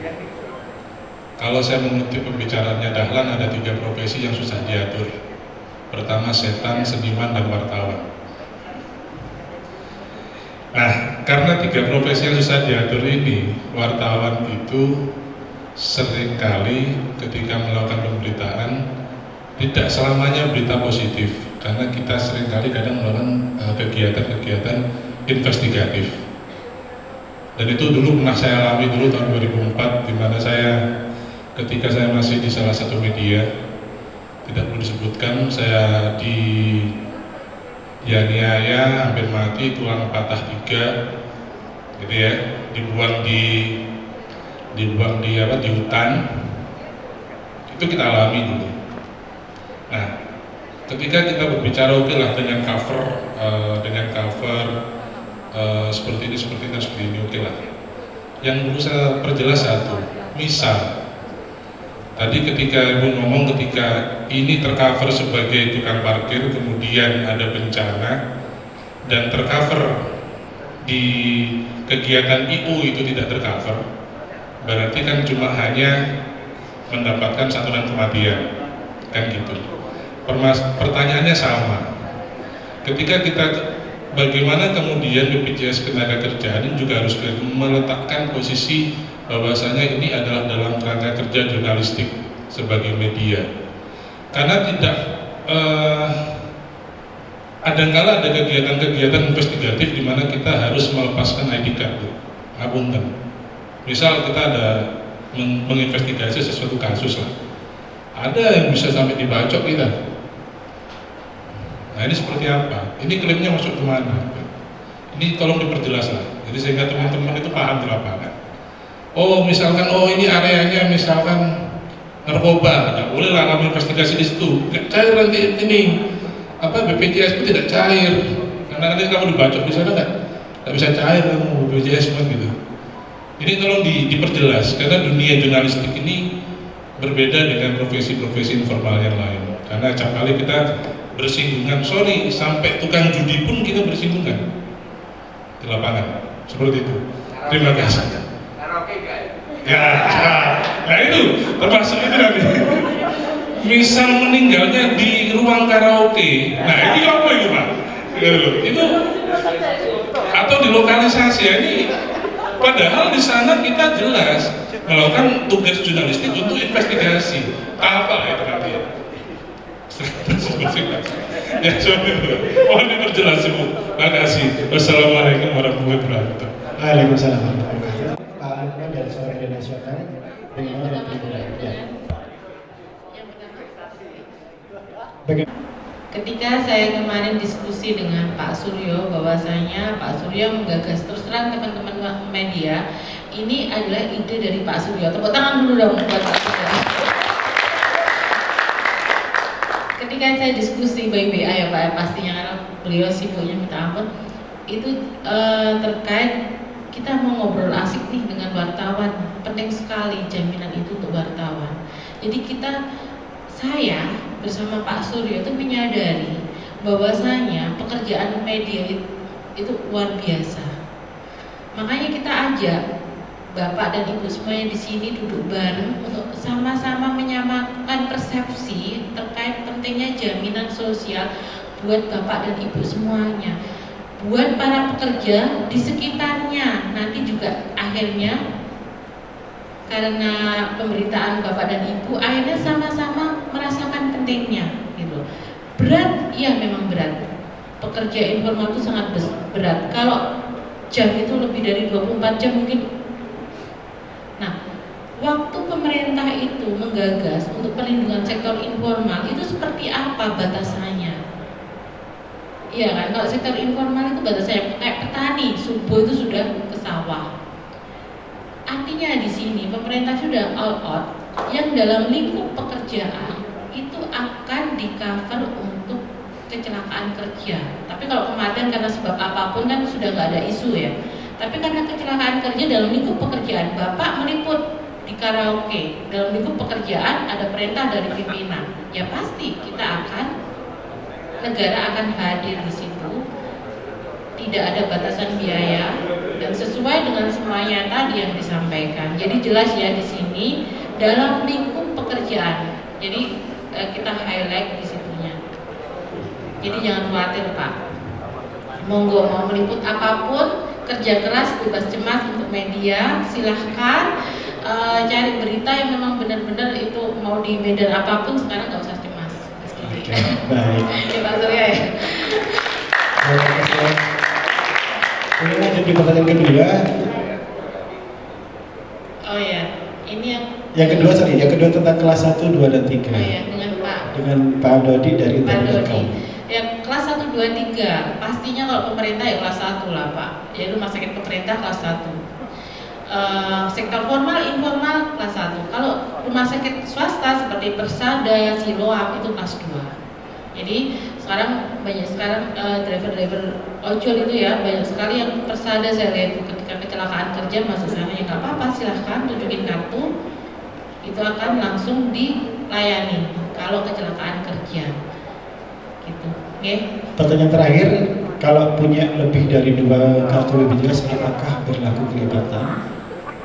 kalau saya mengutip pembicaraannya Dahlan, ada 3 profesi yang susah diatur. Pertama setan, seniman, dan wartawan. Nah, karena 3 profesi yang susah diatur ini, wartawan itu seringkali ketika melakukan pemberitaan tidak selamanya berita positif, karena kita seringkali kadang melakukan kegiatan-kegiatan investigatif. Dan itu dulu pernah saya alami dulu tahun 2004, di mana saya ketika saya masih di salah satu media, tidak perlu disebutkan, saya dianiaya hampir mati, tulang patah 3, gitu ya, dibuang di hutan. Itu kita alami dulu. Nah, ketika kita berbicara oke lah dengan cover seperti ini, oke lah. Yang perlu saya perjelas satu, misal tadi ketika Ibu ngomong ketika ini tercover sebagai tukang parkir, kemudian ada bencana dan tercover di kegiatan IU itu tidak tercover, berarti kan cuma hanya mendapatkan santunan kematian, kan gitu. Pertanyaannya sama, ketika kita bagaimana kemudian BPJS Ketenagakerjaan ini juga harus meletakkan posisi bahwasanya ini adalah dalam kerangka kerja jurnalistik sebagai media. Karena tidak kadangkala ada kegiatan-kegiatan investigatif di mana kita harus melepaskan ID card, ngapunten. Misal kita ada menginvestigasi sesuatu kasus lah, ada yang bisa sampai dibacok kita. Nah ini seperti apa? Ini klaimnya masuk kemana? Ini tolong diperjelas lah. Jadi sehingga teman-teman itu paham di lapangan. Oh misalkan, oh ini areanya misalkan narkoba, nggak boleh lah kami investigasi di situ. Nggak cair nanti ini apa BPJS itu tidak cair. Karena nanti kamu dibacok di sana nggak bisa cair kamu BPJS kan gitu. Ini tolong diperjelas karena dunia jurnalistik ini berbeda dengan profesi-profesi informal yang lain. Karena acap kali kita bersinggungan, sorry, sampai tukang judi pun kita bersinggungan di lapangan, seperti itu. Terima kasih. Ya, nah itu termasuk itu nanti. Misal meninggalnya di ruang karaoke, nah ini apa itu Pak? Itu atau di lokalisasi ini, padahal di sana kita jelas melakukan tugas jurnalistik untuk investigasi. Apa itu nanti? Ya, mohon diperjelas Bu. Terima kasih. Wassalamualaikum warahmatullahi wabarakatuh. Waalaikumsalam warahmatullahi wabarakatuh. Pak Lukman dari Suara Media Nasional, bagaimana dengan ya. Ketika saya kemarin diskusi dengan Pak Suryo, bahwasanya Pak Suryo menggagas, terus terang teman-teman media, ini adalah ide dari Pak Suryo. Tepuk tangan dulu dong buat Pak Suryo. Ketika saya diskusi baik-baik ya Pak, pastinya karena beliau sibuknya minta ampun, itu terkait kita mau ngobrol asik nih dengan wartawan, penting sekali jaminan itu untuk wartawan. Jadi saya bersama Pak Suryo itu menyadari bahwasanya pekerjaan media itu luar biasa. Makanya kita ajak Bapak dan Ibu semuanya di sini duduk bareng untuk sama-sama menyamakan persepsi terkait pentingnya jaminan sosial buat Bapak dan Ibu semuanya, buat para pekerja di sekitarnya. Nanti juga akhirnya karena pemberitaan Bapak dan Ibu akhirnya sama-sama merasakan pentingnya gitu. Berat, iya memang berat. Pekerja informal itu sangat berat. Kalau jam itu lebih dari 24 jam mungkin. Nah, waktu pemerintah itu menggagas untuk perlindungan sektor informal itu seperti apa batasannya? Iya kan, kalau sektor informal itu batasannya kayak petani, subuh itu sudah ke sawah. Artinya di sini pemerintah sudah all out yang dalam lingkup pekerjaan itu akan di-cover untuk kecelakaan kerja. Tapi kalau kematian karena sebab apapun kan sudah nggak ada isu ya. Tapi karena kecelakaan kerja dalam lingkup pekerjaan, Bapak meliput di karaoke, dalam lingkup pekerjaan ada perintah dari pimpinan, ya pasti negara akan hadir di situ. Tidak ada batasan biaya dan sesuai dengan semuanya tadi yang disampaikan. Jadi jelas ya di sini dalam lingkup pekerjaan. Jadi kita highlight di situnya. Jadi jangan khawatir Pak. Monggo mau meliput apapun, kerja keras, bebas cemas untuk media, silahkan cari berita yang memang benar-benar itu mau di medan apapun sekarang nggak usah cemas. Baik. Pak Surya ya. Ini lanjut di pertanyaan kedua. Oh ya, ini yang kedua tentang kelas 1, 2, dan 3. Oh ya, dengan Pak Dodi dari Pak Dodi. Telkom. Ya kelas 1, 2, 3 pastinya kalau pemerintah ya kelas 1 lah Pak. Ya rumah sakit pemerintah kelas 1. Sektor formal, informal kelas 1. Kalau rumah sakit swasta seperti Persada, Siloam itu kelas 2. Jadi sekarang banyak driver-driver ojol itu ya banyak sekali yang Persada saya lihat ketika kecelakaan kerja masuk sana ya nggak apa-apa silahkan tunjukin kartu itu akan langsung dilayani kalau kecelakaan kerja gitu. Okay. Pertanyaan terakhir, kalau punya lebih dari 2 kartu BPJS apakah berlaku kelibatan?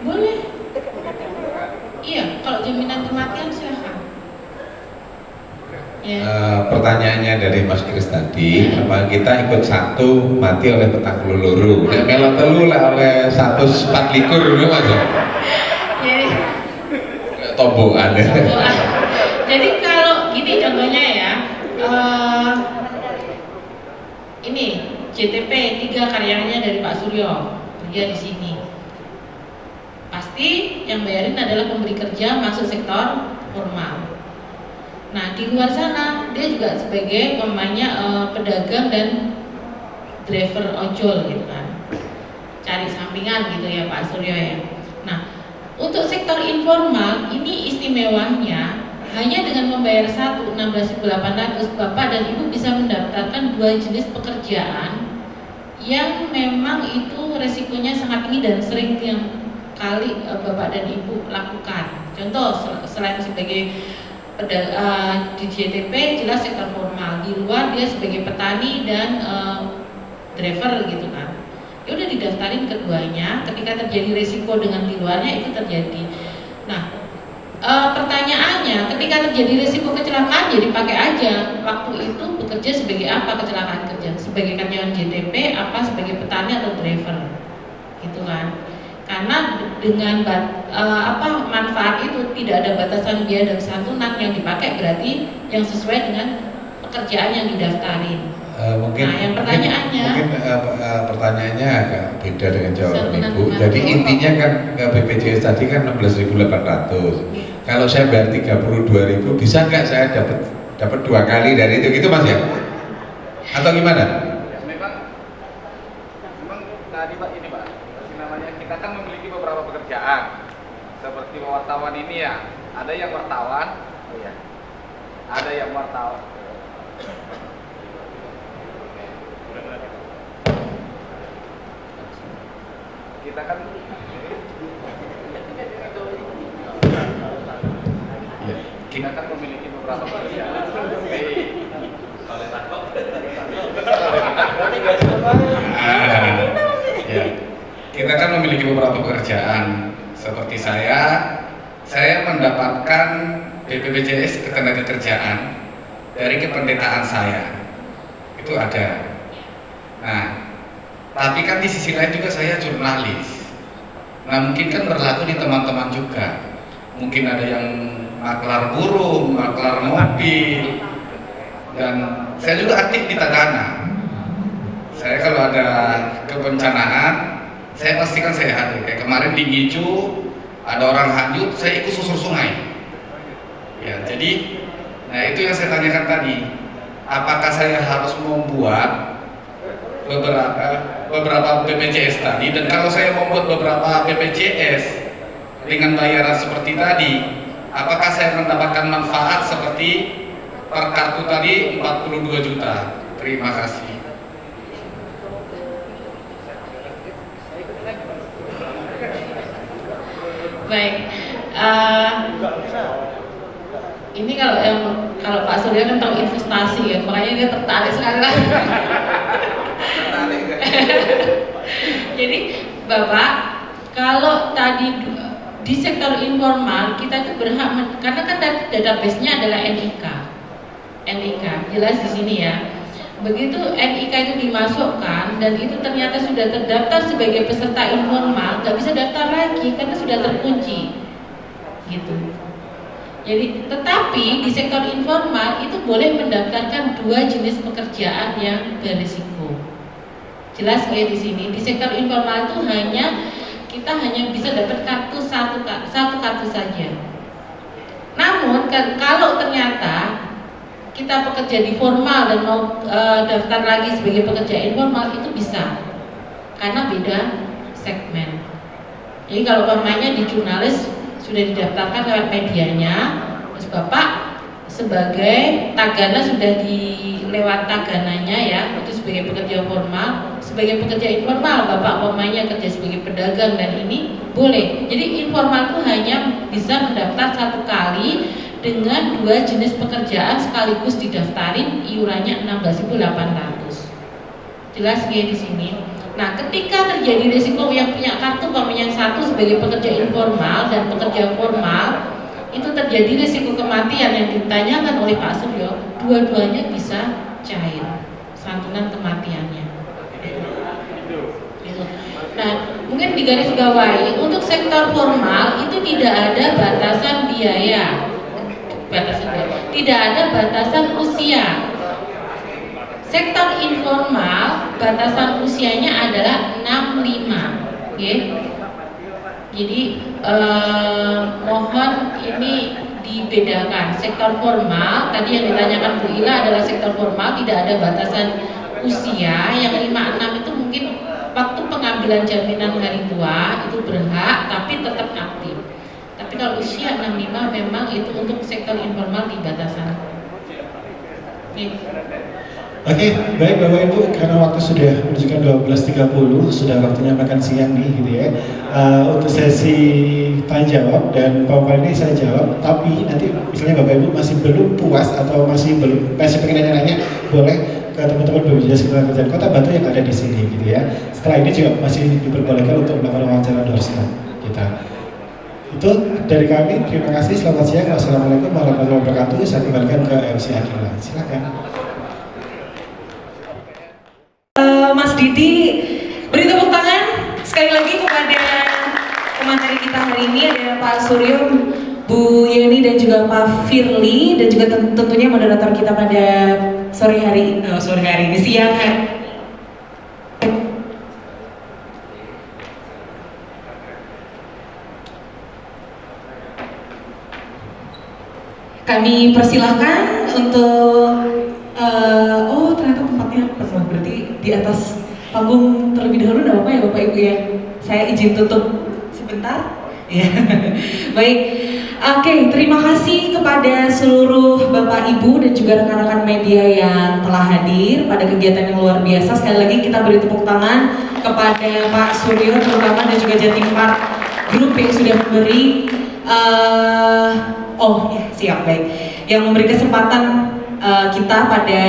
Boleh. Iya, kalau jaminan kematian silahkan. Pertanyaannya dari Mas Kris tadi, apa kita ikut satu mati oleh petang loro, nek melok telu lah oleh 124 itu Mas. Jadi Tombokan. Jadi kalau gini contohnya ya, ini JTP 3 karyanya dari Pak Suryo, dia di sini. Pasti yang bayarin adalah pemberi kerja masuk sektor formal. Nah di luar sana dia juga sebagai pemainnya pedagang dan driver ojol gitu kan, cari sampingan gitu ya Pak Suryo ya. Nah untuk sektor informal ini istimewanya hanya dengan membayar 16.800 Bapak dan Ibu bisa mendaftarkan 2 jenis pekerjaan yang memang itu resikonya sangat tinggi dan sering yang kali Bapak dan Ibu lakukan. Contoh selain sebagai di JTP jelas sektor formal, di luar dia sebagai petani dan driver gitu kan. Ya udah didaftarin keduanya, ketika terjadi resiko dengan di luarnya itu terjadi. Nah, pertanyaannya ketika terjadi resiko kecelakaan jadi pakai aja waktu itu bekerja sebagai apa kecelakaan kerja, sebagai karyawan JTP apa sebagai petani atau driver gitu kan. Karena dengan manfaat itu tidak ada batasan biaya dan santunan yang dipakai, berarti yang sesuai dengan pekerjaan yang didaftarin. Mungkin, nah yang pertanyaannya pertanyaannya agak beda dengan jawaban Ibu. Jadi intinya kan BPJS tadi kan 16.800. Kalau saya bayar 32.000 bisa nggak saya dapat 2 kali dari itu gitu Mas ya? Atau gimana? Memang tadi Pak ini Pak, namanya kita kan memiliki beberapa pekerjaan seperti wartawan ini ya. Ada yang wartawan, ada yang wartawan. Kita kan memiliki beberapa pekerjaan. Kita kan memiliki beberapa pekerjaan. Seperti saya mendapatkan BPJS ketenagakerjaan dari kependetaan saya. Itu ada. Nah, tapi kan di sisi lain juga saya jurnalis. Nah mungkin kan berlaku di teman-teman juga. Mungkin ada yang maklar burung, maklar mobil, dan saya juga aktif di Tagana. Saya kalau ada kebencanaan, saya pastikan saya hadir. Kayak kemarin di Ngicu ada orang hanyut, saya ikut susur sungai. Ya, jadi, nah itu yang saya tanyakan tadi. Apakah saya harus membuat beberapa BPJS tadi, dan kalau saya membuat beberapa BPJS dengan bayaran seperti tadi, apakah saya mendapatkan manfaat seperti per kartu tadi 42 juta? Terima kasih. baik. Ini kalau Pak Surya kan tahu investasi ya, makanya dia tertarik sekali lah. Jadi Bapak, kalau tadi di sektor informal kita itu berhak, karena kan database-nya adalah NIK, jelas di sini ya. Begitu NIK itu dimasukkan dan itu ternyata sudah terdaftar sebagai peserta informal, nggak bisa daftar lagi karena sudah terkunci, gitu. Jadi, tetapi di sektor informal itu boleh mendaftarkan 2 jenis pekerjaan yang berisiko. Jelas kayak di sini. Di sektor informal itu kita hanya bisa dapat kartu satu kartu saja. Namun kalau ternyata kita bekerja di formal dan mau daftar lagi sebagai pekerja informal itu bisa, karena beda segmen. Jadi kalau pemainnya di jurnalis sudah didaftarkan lewat medianya, terus Bapak sebagai tagana sudah lewat tagananya ya, itu sebagai pekerja formal. Sebagai pekerja informal Bapak pemainnya kerja sebagai pedagang dan ini boleh. Jadi informal itu hanya bisa mendaftar 1 kali dengan 2 jenis pekerjaan sekaligus didaftarin, iurannya 16.800. Jelas ya di sini. Nah, ketika terjadi risiko yang punya kartu yang 1 sebagai pekerja informal dan pekerja formal itu terjadi terjadi risiko kematian yang ditanyakan oleh Pak Suryo, dua-duanya bisa cair santunan kematiannya. Gitu. Nah, mungkin digarisbawahi untuk sektor formal itu tidak ada batasan biaya, tidak ada batasan usia. Sektor informal batasan usianya adalah 65, okay? Jadi mohon ini dibedakan. Sektor formal tadi yang ditanyakan Bu Ila adalah sektor formal, tidak ada batasan usia. Yang 56 itu mungkin waktu pengambilan jaminan hari tua itu berhak tapi tetap aktif. Tapi kalau usia 65 memang itu untuk sektor informal di batasan. Oke, baik Bapak Ibu, karena waktu sudah menunjukkan 12.30, sudah waktunya makan siang nih gitu ya. Untuk sesi tanya jawab dan Bapak ini saya jawab, tapi nanti misalnya Bapak Ibu masih belum puas atau masih pengen nanya-nanya, boleh ke teman-teman BPJS Ketenagakerjaan Kota Batu yang ada di sini gitu ya. Setelah ini juga masih diperbolehkan untuk melakukan wawancara doorstep kita. Itu dari kami, terima kasih, selamat siang, wassalamualaikum warahmatullahi wabarakatuh. Saya kembalikan ke MC Akila, silakan. Mas Didi, beri tepuk tangan sekali lagi kepada pemateri kita hari ini, ada Pak Suryo, Bu Yeni dan juga Pak Firly, dan juga tentunya moderator kita pada siang hari kami persilahkan untuk oh ternyata tempatnya penuh, berarti di atas panggung terlebih dahulu, tidak apa ya Bapak Ibu ya. Saya izin tutup sebentar. Ya, baik. Oke, terima kasih kepada seluruh Bapak Ibu dan juga rekan-rekan media yang telah hadir pada kegiatan yang luar biasa. Sekali lagi kita beri tepuk tangan kepada Pak Suryo terutama dan juga Jatim Park Group yang sudah memberi siap, baik, yang memberi kesempatan kita pada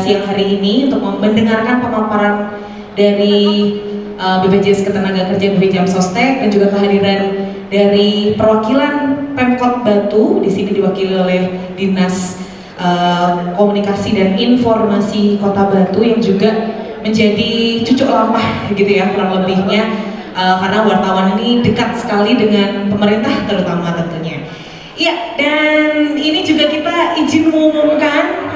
siang hari ini untuk mendengarkan pemaparan dari BPJS Ketenagakerjaan BPJS Sostek dan juga kehadiran dari perwakilan Pemkot Batu. Di sini diwakili oleh Dinas Komunikasi dan Informasi Kota Batu yang juga menjadi cucuk lampah gitu ya kurang lebihnya, karena wartawan ini dekat sekali dengan pemerintah terutama tentunya. Iya, dan ini juga kita izin mengumumkan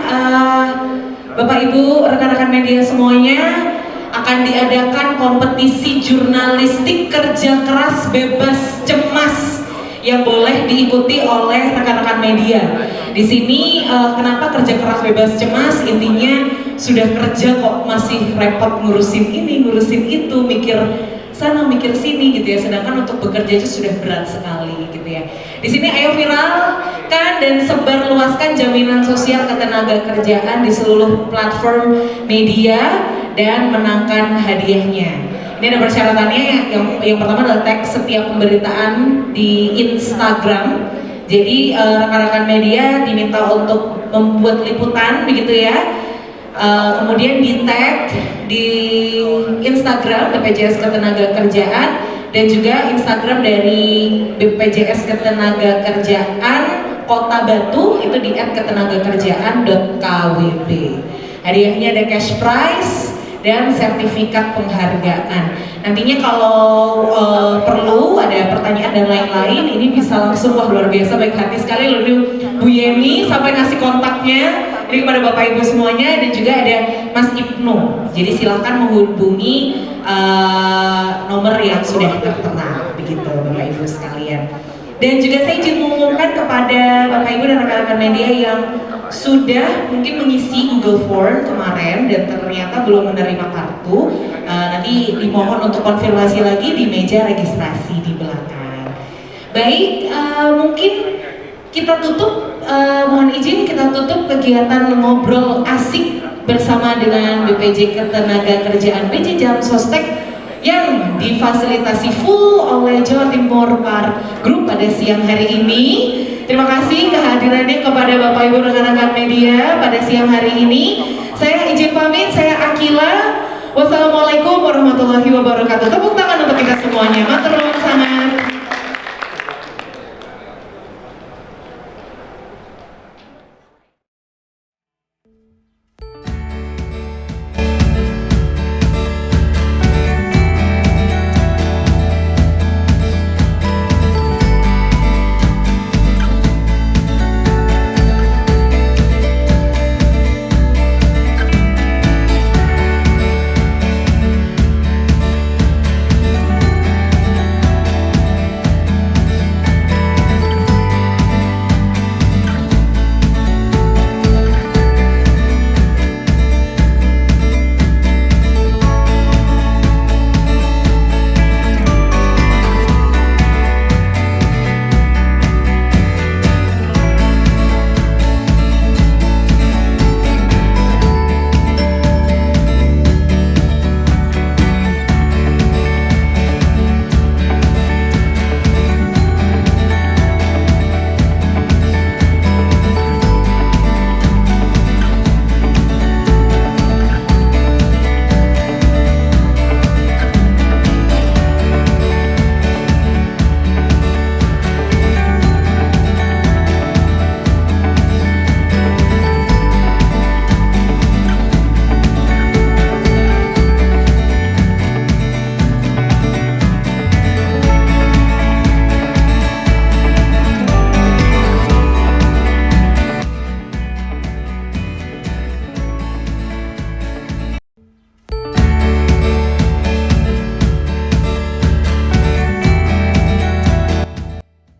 Bapak Ibu, rekan-rekan media semuanya, akan diadakan kompetisi jurnalistik kerja keras bebas cemas yang boleh diikuti oleh rekan-rekan media. Di sini kenapa kerja keras bebas cemas? Intinya sudah kerja kok masih repot ngurusin ini, ngurusin itu, mikir sana, mikir sini gitu ya. Sedangkan untuk bekerja itu sudah berat sekali gitu ya. Di sini ayo viralkan dan sebarluaskan jaminan sosial ketenagakerjaan di seluruh platform media dan menangkan hadiahnya. Ini ada persyaratannya, yang pertama adalah tag setiap pemberitaan di Instagram. Jadi rekan-rekan media diminta untuk membuat liputan begitu ya. Kemudian di tag di Instagram BPJS Ketenagakerjaan dan juga Instagram dari BPJS Ketenagakerjaan Kota Batu itu di @ketenagakerjaan.kwb. Hadiahnya ada cash prize dan sertifikat penghargaan. Nantinya kalau perlu ada pertanyaan dan lain-lain, ini bisa langsung, wah luar biasa baik hati sekali loh Bu Yeni sampai ngasih kontaknya ini kepada Bapak Ibu semuanya, dan juga ada Mas Ibnu. Jadi silahkan menghubungi nomor yang sudah tertera begitu Bapak Ibu sekalian. Dan juga saya izin mengumumkan kepada Bapak Ibu dan rekan-rekan media yang sudah mungkin mengisi Google Form kemarin dan ternyata belum menerima kartu, nanti dimohon untuk konfirmasi lagi di meja registrasi di belakang. Baik, mungkin kita tutup, mohon izin kita tutup kegiatan ngobrol asik bersama dengan BPJ Ketenagakerjaan BPJ Jam Sostek yang difasilitasi full oleh Jawa Timur Park Group pada siang hari ini. Terima kasih kehadirannya kepada Bapak Ibu rekan-rekan media pada siang hari ini. Saya izin pamit, saya Akila. Wassalamualaikum warahmatullahi wabarakatuh. Tepuk tangan untuk kita semuanya. Matur nuwun sangat.